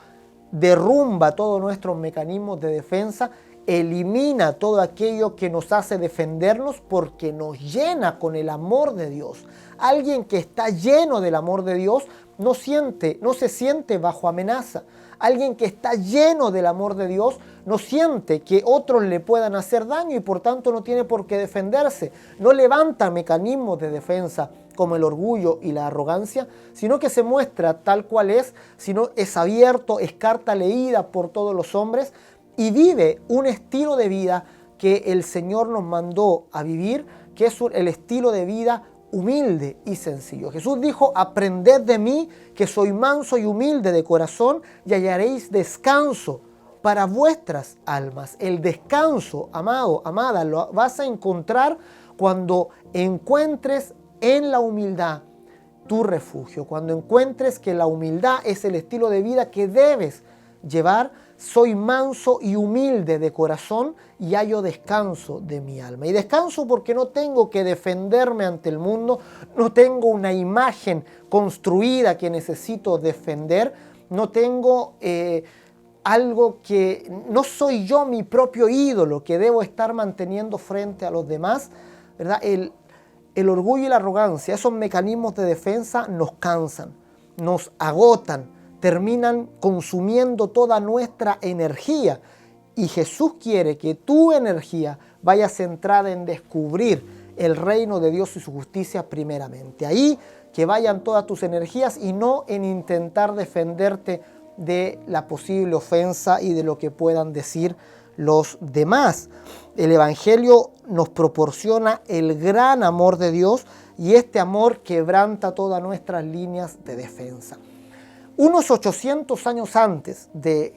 derrumba todos nuestros mecanismos de defensa, elimina todo aquello que nos hace defendernos porque nos llena con el amor de Dios. Alguien que está lleno del amor de Dios no se siente bajo amenaza. Alguien que está lleno del amor de Dios no siente que otros le puedan hacer daño y por tanto no tiene por qué defenderse. No levanta mecanismos de defensa como el orgullo y la arrogancia, sino que se muestra tal cual es, sino es abierto, es carta leída por todos los hombres y vive un estilo de vida que el Señor nos mandó a vivir, que es el estilo de vida humilde y sencillo. Jesús dijo, aprended de mí que soy manso y humilde de corazón y hallaréis descanso para vuestras almas. El descanso, amado, amada, lo vas a encontrar cuando encuentres en la humildad tu refugio, cuando encuentres que la humildad es el estilo de vida que debes llevar. Soy manso y humilde de corazón y hallo descanso de mi alma. Y descanso porque no tengo que defenderme ante el mundo, no tengo una imagen construida que necesito defender, no tengo algo que no soy yo mi propio ídolo que debo estar manteniendo frente a los demás, ¿verdad? El orgullo y la arrogancia, esos mecanismos de defensa nos cansan, nos agotan, terminan consumiendo toda nuestra energía. Y Jesús quiere que tu energía vaya centrada en descubrir el reino de Dios y su justicia primeramente. Ahí que vayan todas tus energías y no en intentar defenderte de la posible ofensa y de lo que puedan decir los demás. El Evangelio nos proporciona el gran amor de Dios y este amor quebranta todas nuestras líneas de defensa. Unos 800 años antes de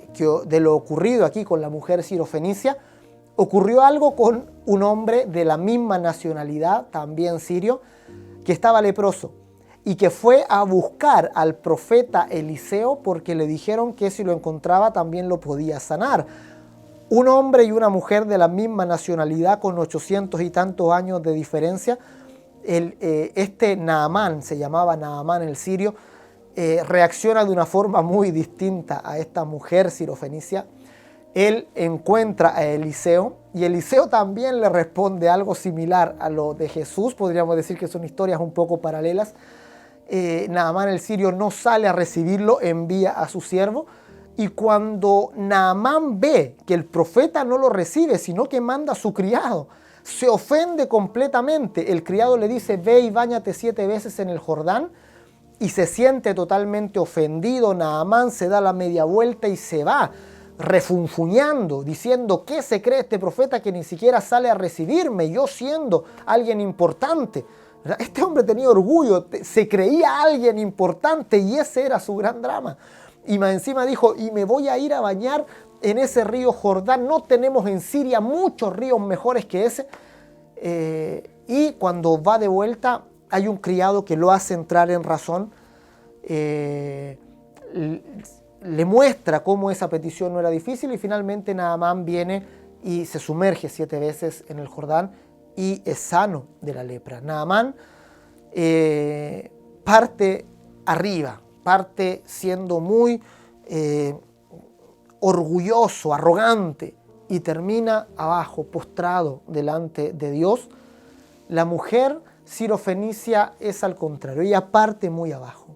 lo ocurrido aquí con la mujer sirofenicia, ocurrió algo con un hombre de la misma nacionalidad, también sirio, que estaba leproso y que fue a buscar al profeta Eliseo porque le dijeron que si lo encontraba también lo podía sanar. Un hombre y una mujer de la misma nacionalidad con 800 y tantos años de diferencia. Este Naamán, se llamaba Naamán el sirio, reacciona de una forma muy distinta a esta mujer sirofenicia. Él encuentra a Eliseo y Eliseo también le responde algo similar a lo de Jesús. Podríamos decir que son historias un poco paralelas. Naamán el sirio no sale a recibirlo, envía a su siervo Y cuando Naamán ve que el profeta no lo recibe, sino que manda a su criado, se ofende completamente. El criado le dice, ve y báñate 7 veces en el Jordán, y se siente totalmente ofendido. Naamán se da la media vuelta y se va, refunfuñando, diciendo, ¿qué se cree este profeta que ni siquiera sale a recibirme, yo siendo alguien importante? Este hombre tenía orgullo, se creía alguien importante, y ese era su gran drama. Y más encima dijo, y me voy a ir a bañar en ese río Jordán. No tenemos en Siria muchos ríos mejores que ese. Y cuando va de vuelta, hay un criado que lo hace entrar en razón. Le muestra cómo esa petición no era difícil, y finalmente Naamán viene y se sumerge 7 veces en el Jordán y es sano de la lepra. Naamán parte arriba, parte siendo muy orgulloso, arrogante, y termina abajo, postrado delante de Dios. La mujer sirofenicia es al contrario, ella parte muy abajo.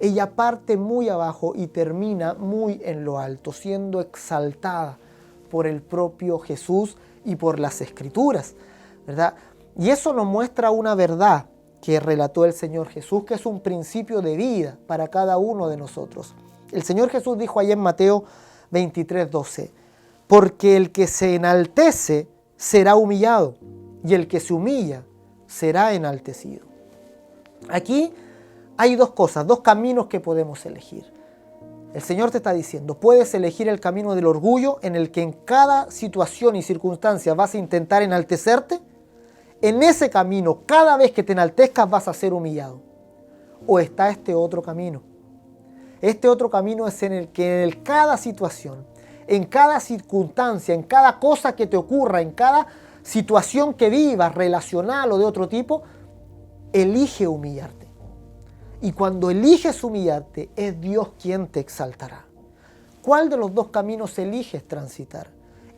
Ella parte muy abajo y termina muy en lo alto, siendo exaltada por el propio Jesús y por las Escrituras, ¿verdad? Y eso nos muestra una verdad que relató el Señor Jesús, que es un principio de vida para cada uno de nosotros. El Señor Jesús dijo allá en Mateo 23:12, porque el que se enaltece será humillado, y el que se humilla será enaltecido. Aquí hay 2 cosas, 2 caminos que podemos elegir. El Señor te está diciendo, puedes elegir el camino del orgullo, en el que en cada situación y circunstancia vas a intentar enaltecerte. En ese camino, cada vez que te enaltezcas vas a ser humillado. O está este otro camino. Este otro camino es en el que en cada situación, en cada circunstancia, en cada cosa que te ocurra, en cada situación que vivas, relacional o de otro tipo, elige humillarte. Y cuando eliges humillarte, es Dios quien te exaltará. ¿Cuál de los 2 caminos eliges transitar?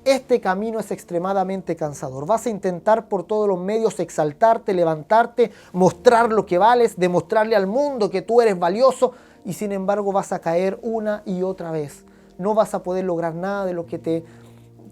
Este camino es extremadamente cansador. Vas a intentar por todos los medios exaltarte, levantarte, mostrar lo que vales, demostrarle al mundo que tú eres valioso, y sin embargo vas a caer una y otra vez. No vas a poder lograr nada de lo que te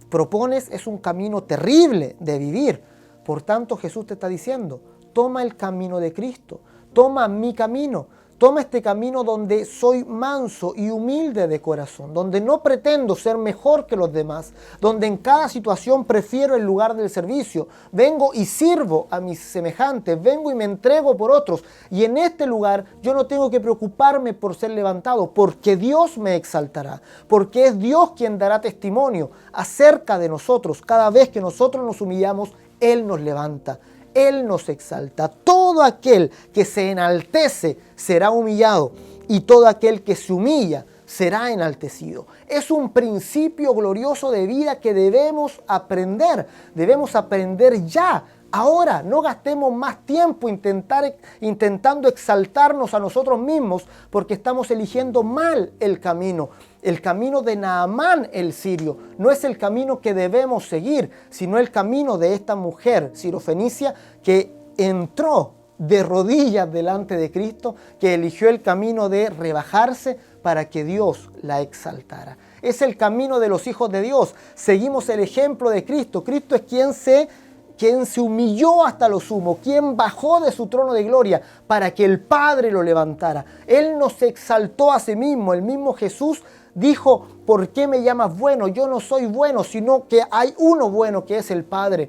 propones. Es un camino terrible de vivir. Por tanto, Jesús te está diciendo, toma el camino de Cristo. Toma mi camino, toma este camino donde soy manso y humilde de corazón, donde no pretendo ser mejor que los demás, donde en cada situación prefiero el lugar del servicio, vengo y sirvo a mis semejantes, vengo y me entrego por otros, y en este lugar yo no tengo que preocuparme por ser levantado, porque Dios me exaltará, porque es Dios quien dará testimonio acerca de nosotros. Cada vez que nosotros nos humillamos, Él nos levanta. Él nos exalta. Todo aquel que se enaltece será humillado, y todo aquel que se humilla será enaltecido. Es un principio glorioso de vida que debemos aprender. Debemos aprender ya, ahora. No gastemos más tiempo intentando exaltarnos a nosotros mismos, porque estamos eligiendo mal el camino. El camino de Naamán el sirio no es el camino que debemos seguir, sino el camino de esta mujer sirofenicia que entró de rodillas delante de Cristo, que eligió el camino de rebajarse para que Dios la exaltara. Es el camino de los hijos de Dios. Seguimos el ejemplo de Cristo. Cristo es quien se humilló hasta lo sumo, quien bajó de su trono de gloria para que el Padre lo levantara. Él nos exaltó a sí mismo. El mismo Jesús dijo, ¿por qué me llamas bueno? Yo no soy bueno, sino que hay uno bueno, que es el Padre.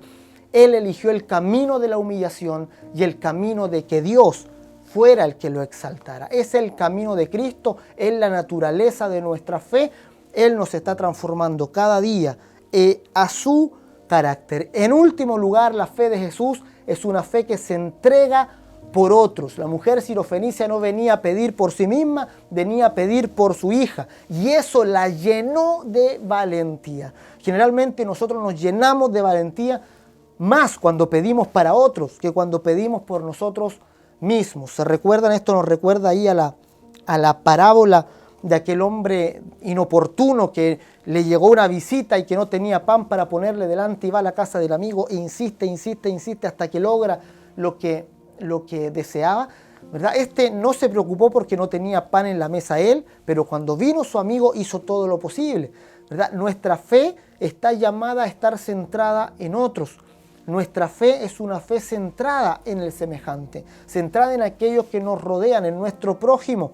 Él eligió el camino de la humillación y el camino de que Dios fuera el que lo exaltara. Es el camino de Cristo, es la naturaleza de nuestra fe. Él nos está transformando cada día a su carácter. En último lugar, la fe de Jesús es una fe que se entrega por otros. La mujer sirofenicia no venía a pedir por sí misma, venía a pedir por su hija, y eso la llenó de valentía. Generalmente nosotros nos llenamos de valentía más cuando pedimos para otros que cuando pedimos por nosotros mismos. ¿Se recuerdan? Esto nos recuerda ahí a la parábola de aquel hombre inoportuno que le llegó una visita y que no tenía pan para ponerle delante, y va a la casa del amigo e insiste hasta que logra lo que deseaba. ¿verdad? Este no se preocupó porque no tenía pan en la mesa él, pero cuando vino su amigo hizo todo lo posible, ¿verdad? Nuestra fe está llamada a estar centrada en otros. Nuestra fe es una fe centrada en el semejante, centrada en aquellos que nos rodean, en nuestro prójimo.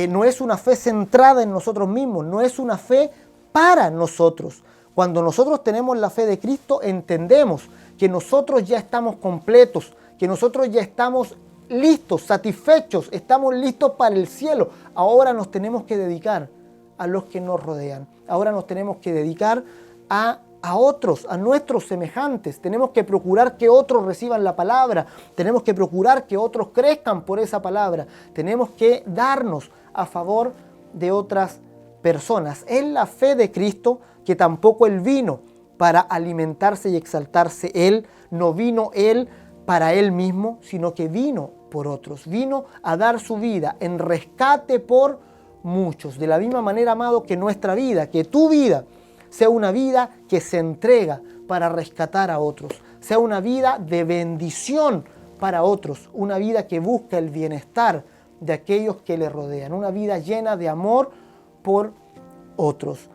No es una fe centrada en nosotros mismos, no es una fe para nosotros. Cuando nosotros tenemos la fe de Cristo, entendemos que nosotros ya estamos completos, que nosotros ya estamos listos, satisfechos, estamos listos para el cielo. Ahora nos tenemos que dedicar a los que nos rodean. Ahora nos tenemos que dedicar a otros, a nuestros semejantes. Tenemos que procurar que otros reciban la palabra. Tenemos que procurar que otros crezcan por esa palabra. Tenemos que darnos a favor de otras personas. Es la fe de Cristo que tampoco Él vino para alimentarse y exaltarse. Él no vino Él para Él mismo, sino que vino por otros. Vino a dar su vida en rescate por muchos. De la misma manera, amado, que nuestra vida, que tu vida, sea una vida que se entrega para rescatar a otros. Sea una vida de bendición para otros. Una vida que busca el bienestar de aquellos que le rodean. Una vida llena de amor por otros.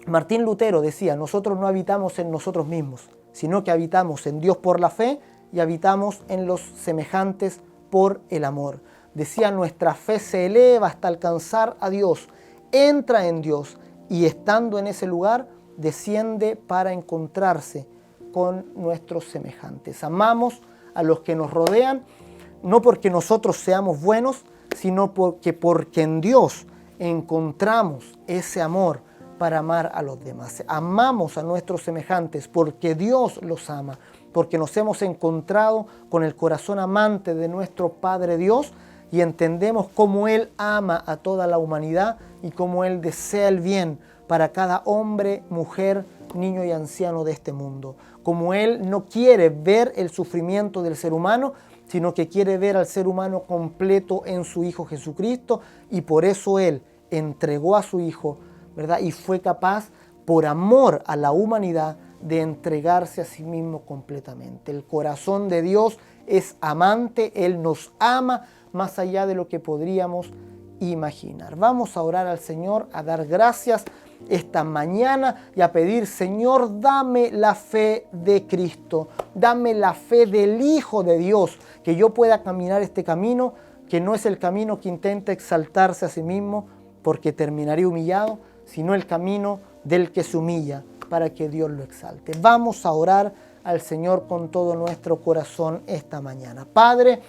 Martín Lutero decía, nosotros no habitamos en nosotros mismos, sino que habitamos en Dios por la fe y habitamos en los semejantes por el amor. Decía, nuestra fe se eleva hasta alcanzar a Dios, entra en Dios y estando en ese lugar desciende para encontrarse con nuestros semejantes. Amamos a los que nos rodean, no porque nosotros seamos buenos, sino porque en Dios encontramos ese amor para amar a los demás. Amamos a nuestros semejantes porque Dios los ama, porque nos hemos encontrado con el corazón amante de nuestro Padre Dios y entendemos cómo Él ama a toda la humanidad y cómo Él desea el bien para cada hombre, mujer, niño y anciano de este mundo. Como Él no quiere ver el sufrimiento del ser humano, sino que quiere ver al ser humano completo en su Hijo Jesucristo, y por eso Él entregó a su Hijo, ¿verdad? Y fue capaz, por amor a la humanidad, de entregarse a sí mismo completamente. El corazón de Dios es amante, Él nos ama más allá de lo que podríamos imaginar. Vamos a orar al Señor, a dar gracias esta mañana y a pedir, Señor, dame la fe de Cristo, dame la fe del Hijo de Dios, que yo pueda caminar este camino, que no es el camino que intenta exaltarse a sí mismo, porque terminaré humillado, sino el camino del que se humilla para que Dios lo exalte. Vamos a orar al Señor con todo nuestro corazón esta mañana. Padre,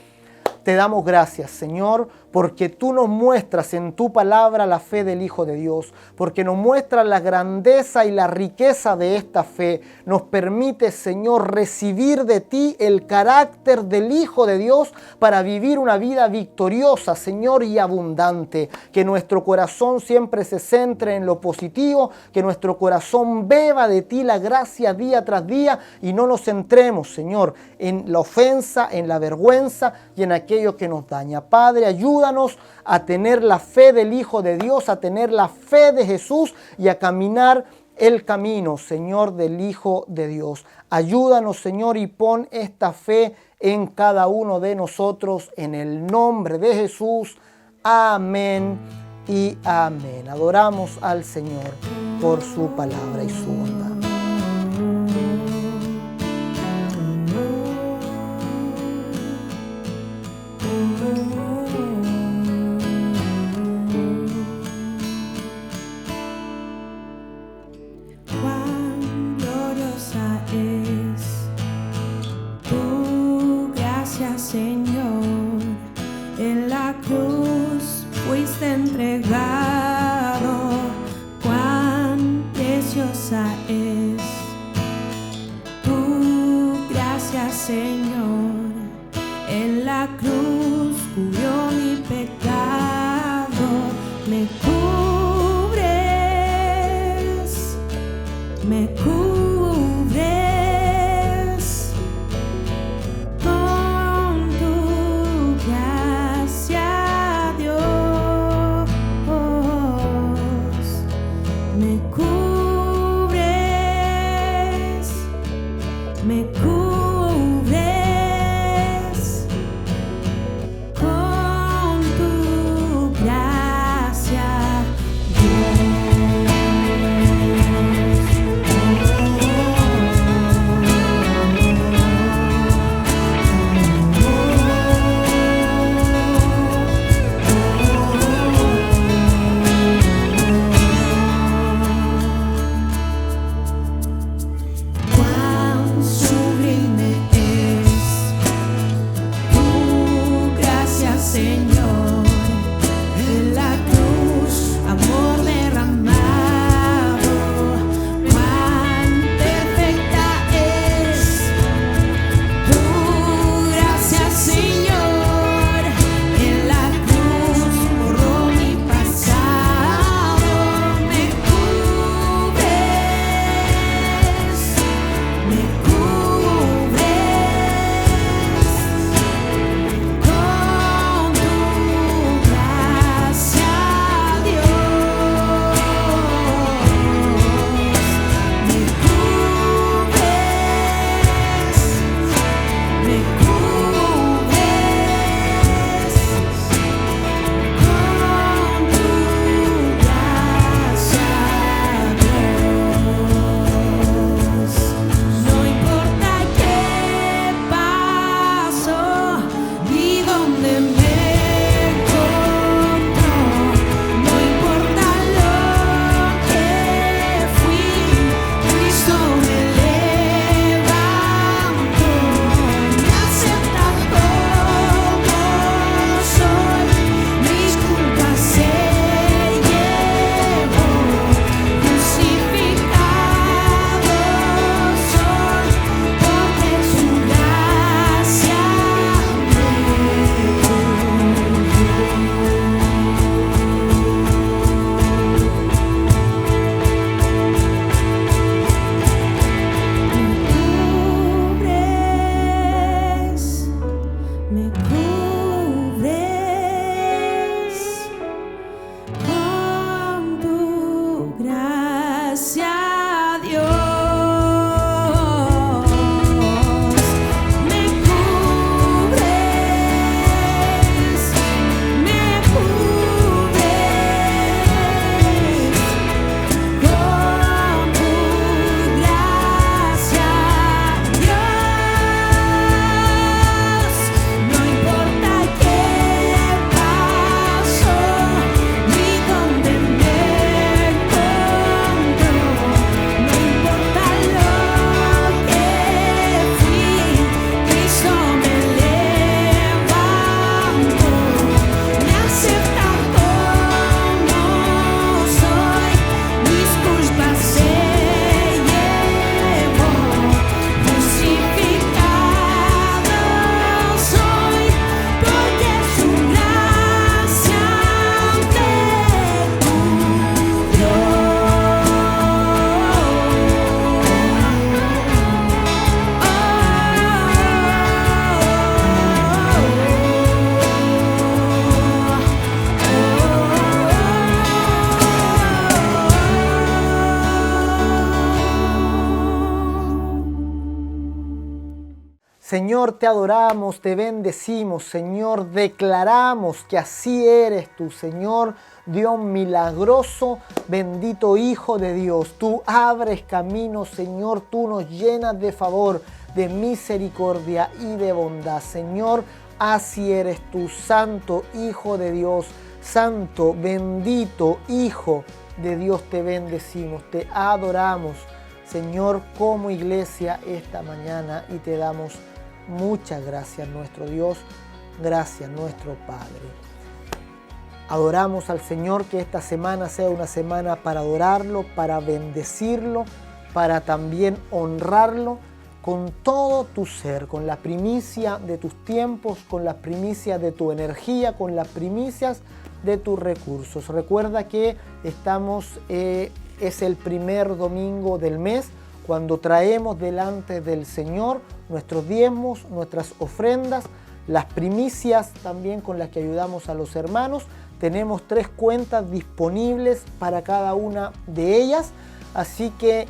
te damos gracias, Señor, porque tú nos muestras en tu palabra la fe del Hijo de Dios, porque nos muestras la grandeza y la riqueza de esta fe. Nos permite, Señor, recibir de ti el carácter del Hijo de Dios para vivir una vida victoriosa, Señor, y abundante. Que nuestro corazón siempre se centre en lo positivo, que nuestro corazón beba de ti la gracia día tras día y no nos centremos, Señor, en la ofensa, en la vergüenza y en aquello que nos daña. Padre, ayúdanos a tener la fe del Hijo de Dios, a tener la fe de Jesús y a caminar el camino, Señor, del Hijo de Dios. Ayúdanos, Señor, y pon esta fe en cada uno de nosotros, en el nombre de Jesús. Amén y amén. Adoramos al Señor por su palabra y su bondad. Señor, en la cruz fuiste entregado, cuán preciosa es tu gracia, Señor, en la cruz cubrió mi pecado, me cubres, me cubres Señor, te adoramos, te bendecimos, Señor, declaramos que así eres tú, Señor, Dios milagroso, bendito Hijo de Dios. Tú abres caminos, Señor, tú nos llenas de favor, de misericordia y de bondad. Señor, así eres tú, Santo Hijo de Dios, Santo, bendito Hijo de Dios, te bendecimos, te adoramos, Señor, como iglesia esta mañana, y te damos muchas gracias, nuestro Dios, gracias, nuestro Padre. Adoramos al Señor, que esta semana sea una semana para adorarlo, para bendecirlo, para también honrarlo con todo tu ser, con la primicia de tus tiempos, con las primicias de tu energía, con las primicias de tus recursos. Recuerda que es el primer domingo del mes, cuando traemos delante del Señor nuestros diezmos, nuestras ofrendas, las primicias también con las que ayudamos a los hermanos. Tenemos 3 cuentas disponibles para cada una de ellas, así que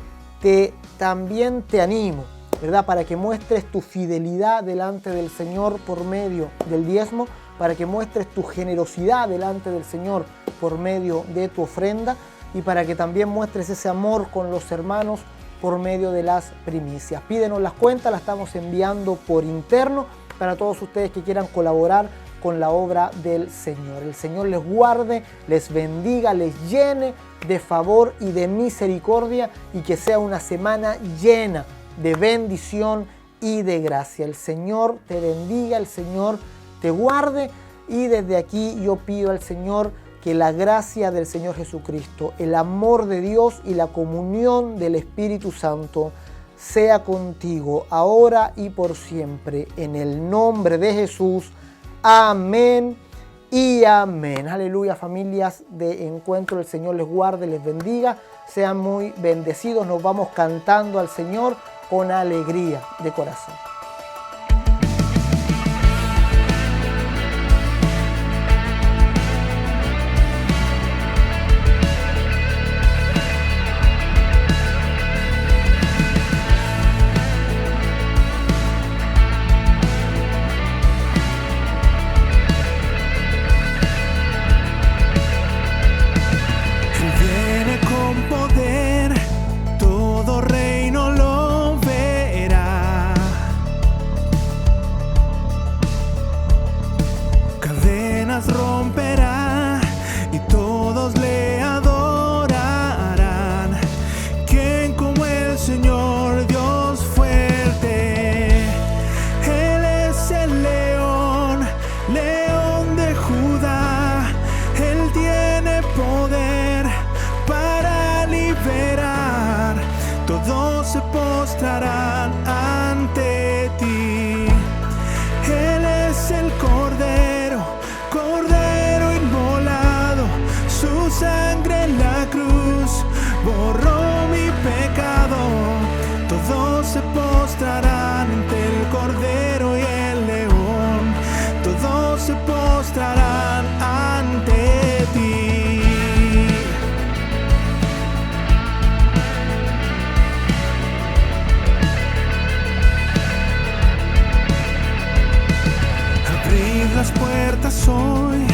también te animo, ¿verdad?, para que muestres tu fidelidad delante del Señor por medio del diezmo, para que muestres tu generosidad delante del Señor por medio de tu ofrenda, y para que también muestres ese amor con los hermanos por medio de las primicias. Pídenos las cuentas, las estamos enviando por interno para todos ustedes que quieran colaborar con la obra del Señor. El Señor les guarde, les bendiga, les llene de favor y de misericordia, y que sea una semana llena de bendición y de gracia. El Señor te bendiga, el Señor te guarde, y desde aquí yo pido al Señor que la gracia del Señor Jesucristo, el amor de Dios y la comunión del Espíritu Santo sea contigo ahora y por siempre, en el nombre de Jesús. Amén y amén. Aleluya, familias de Encuentro. El Señor les guarde, les bendiga, sean muy bendecidos. Nos vamos cantando al Señor con alegría de corazón. Romperá y todos le adorarán. ¿Quién como el Señor, Dios fuerte? Él es el león, león de Judá. Él tiene poder para liberar. Todos se postrarán ante ti. Él es el Cordero, Cordero inmolado, su sangre en la cruz borró mi pecado. Todos se postrarán ante el Cordero y el León, todos se postrarán ante ti. Abrid las puertas hoy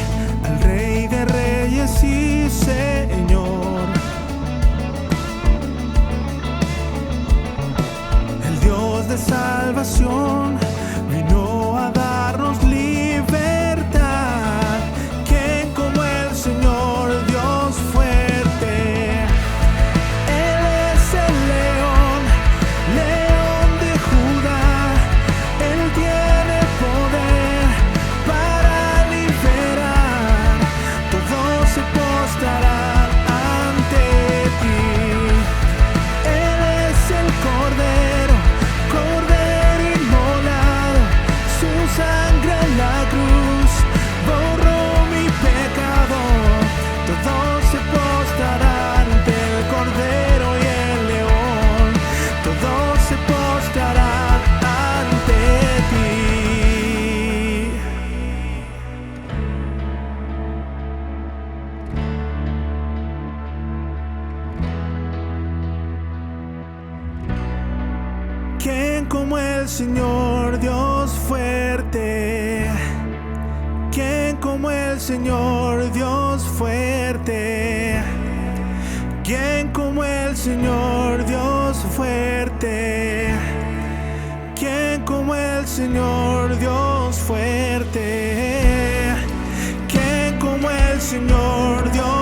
al Rey de Reyes y Señor, el Dios de salvación. como el Señor Dios fuerte? ¿Quién como el Señor Dios fuerte? ¿Quién como el Señor Dios fuerte? ¿Quién como el Señor Dios fuerte? ¿Quién como el Señor Dios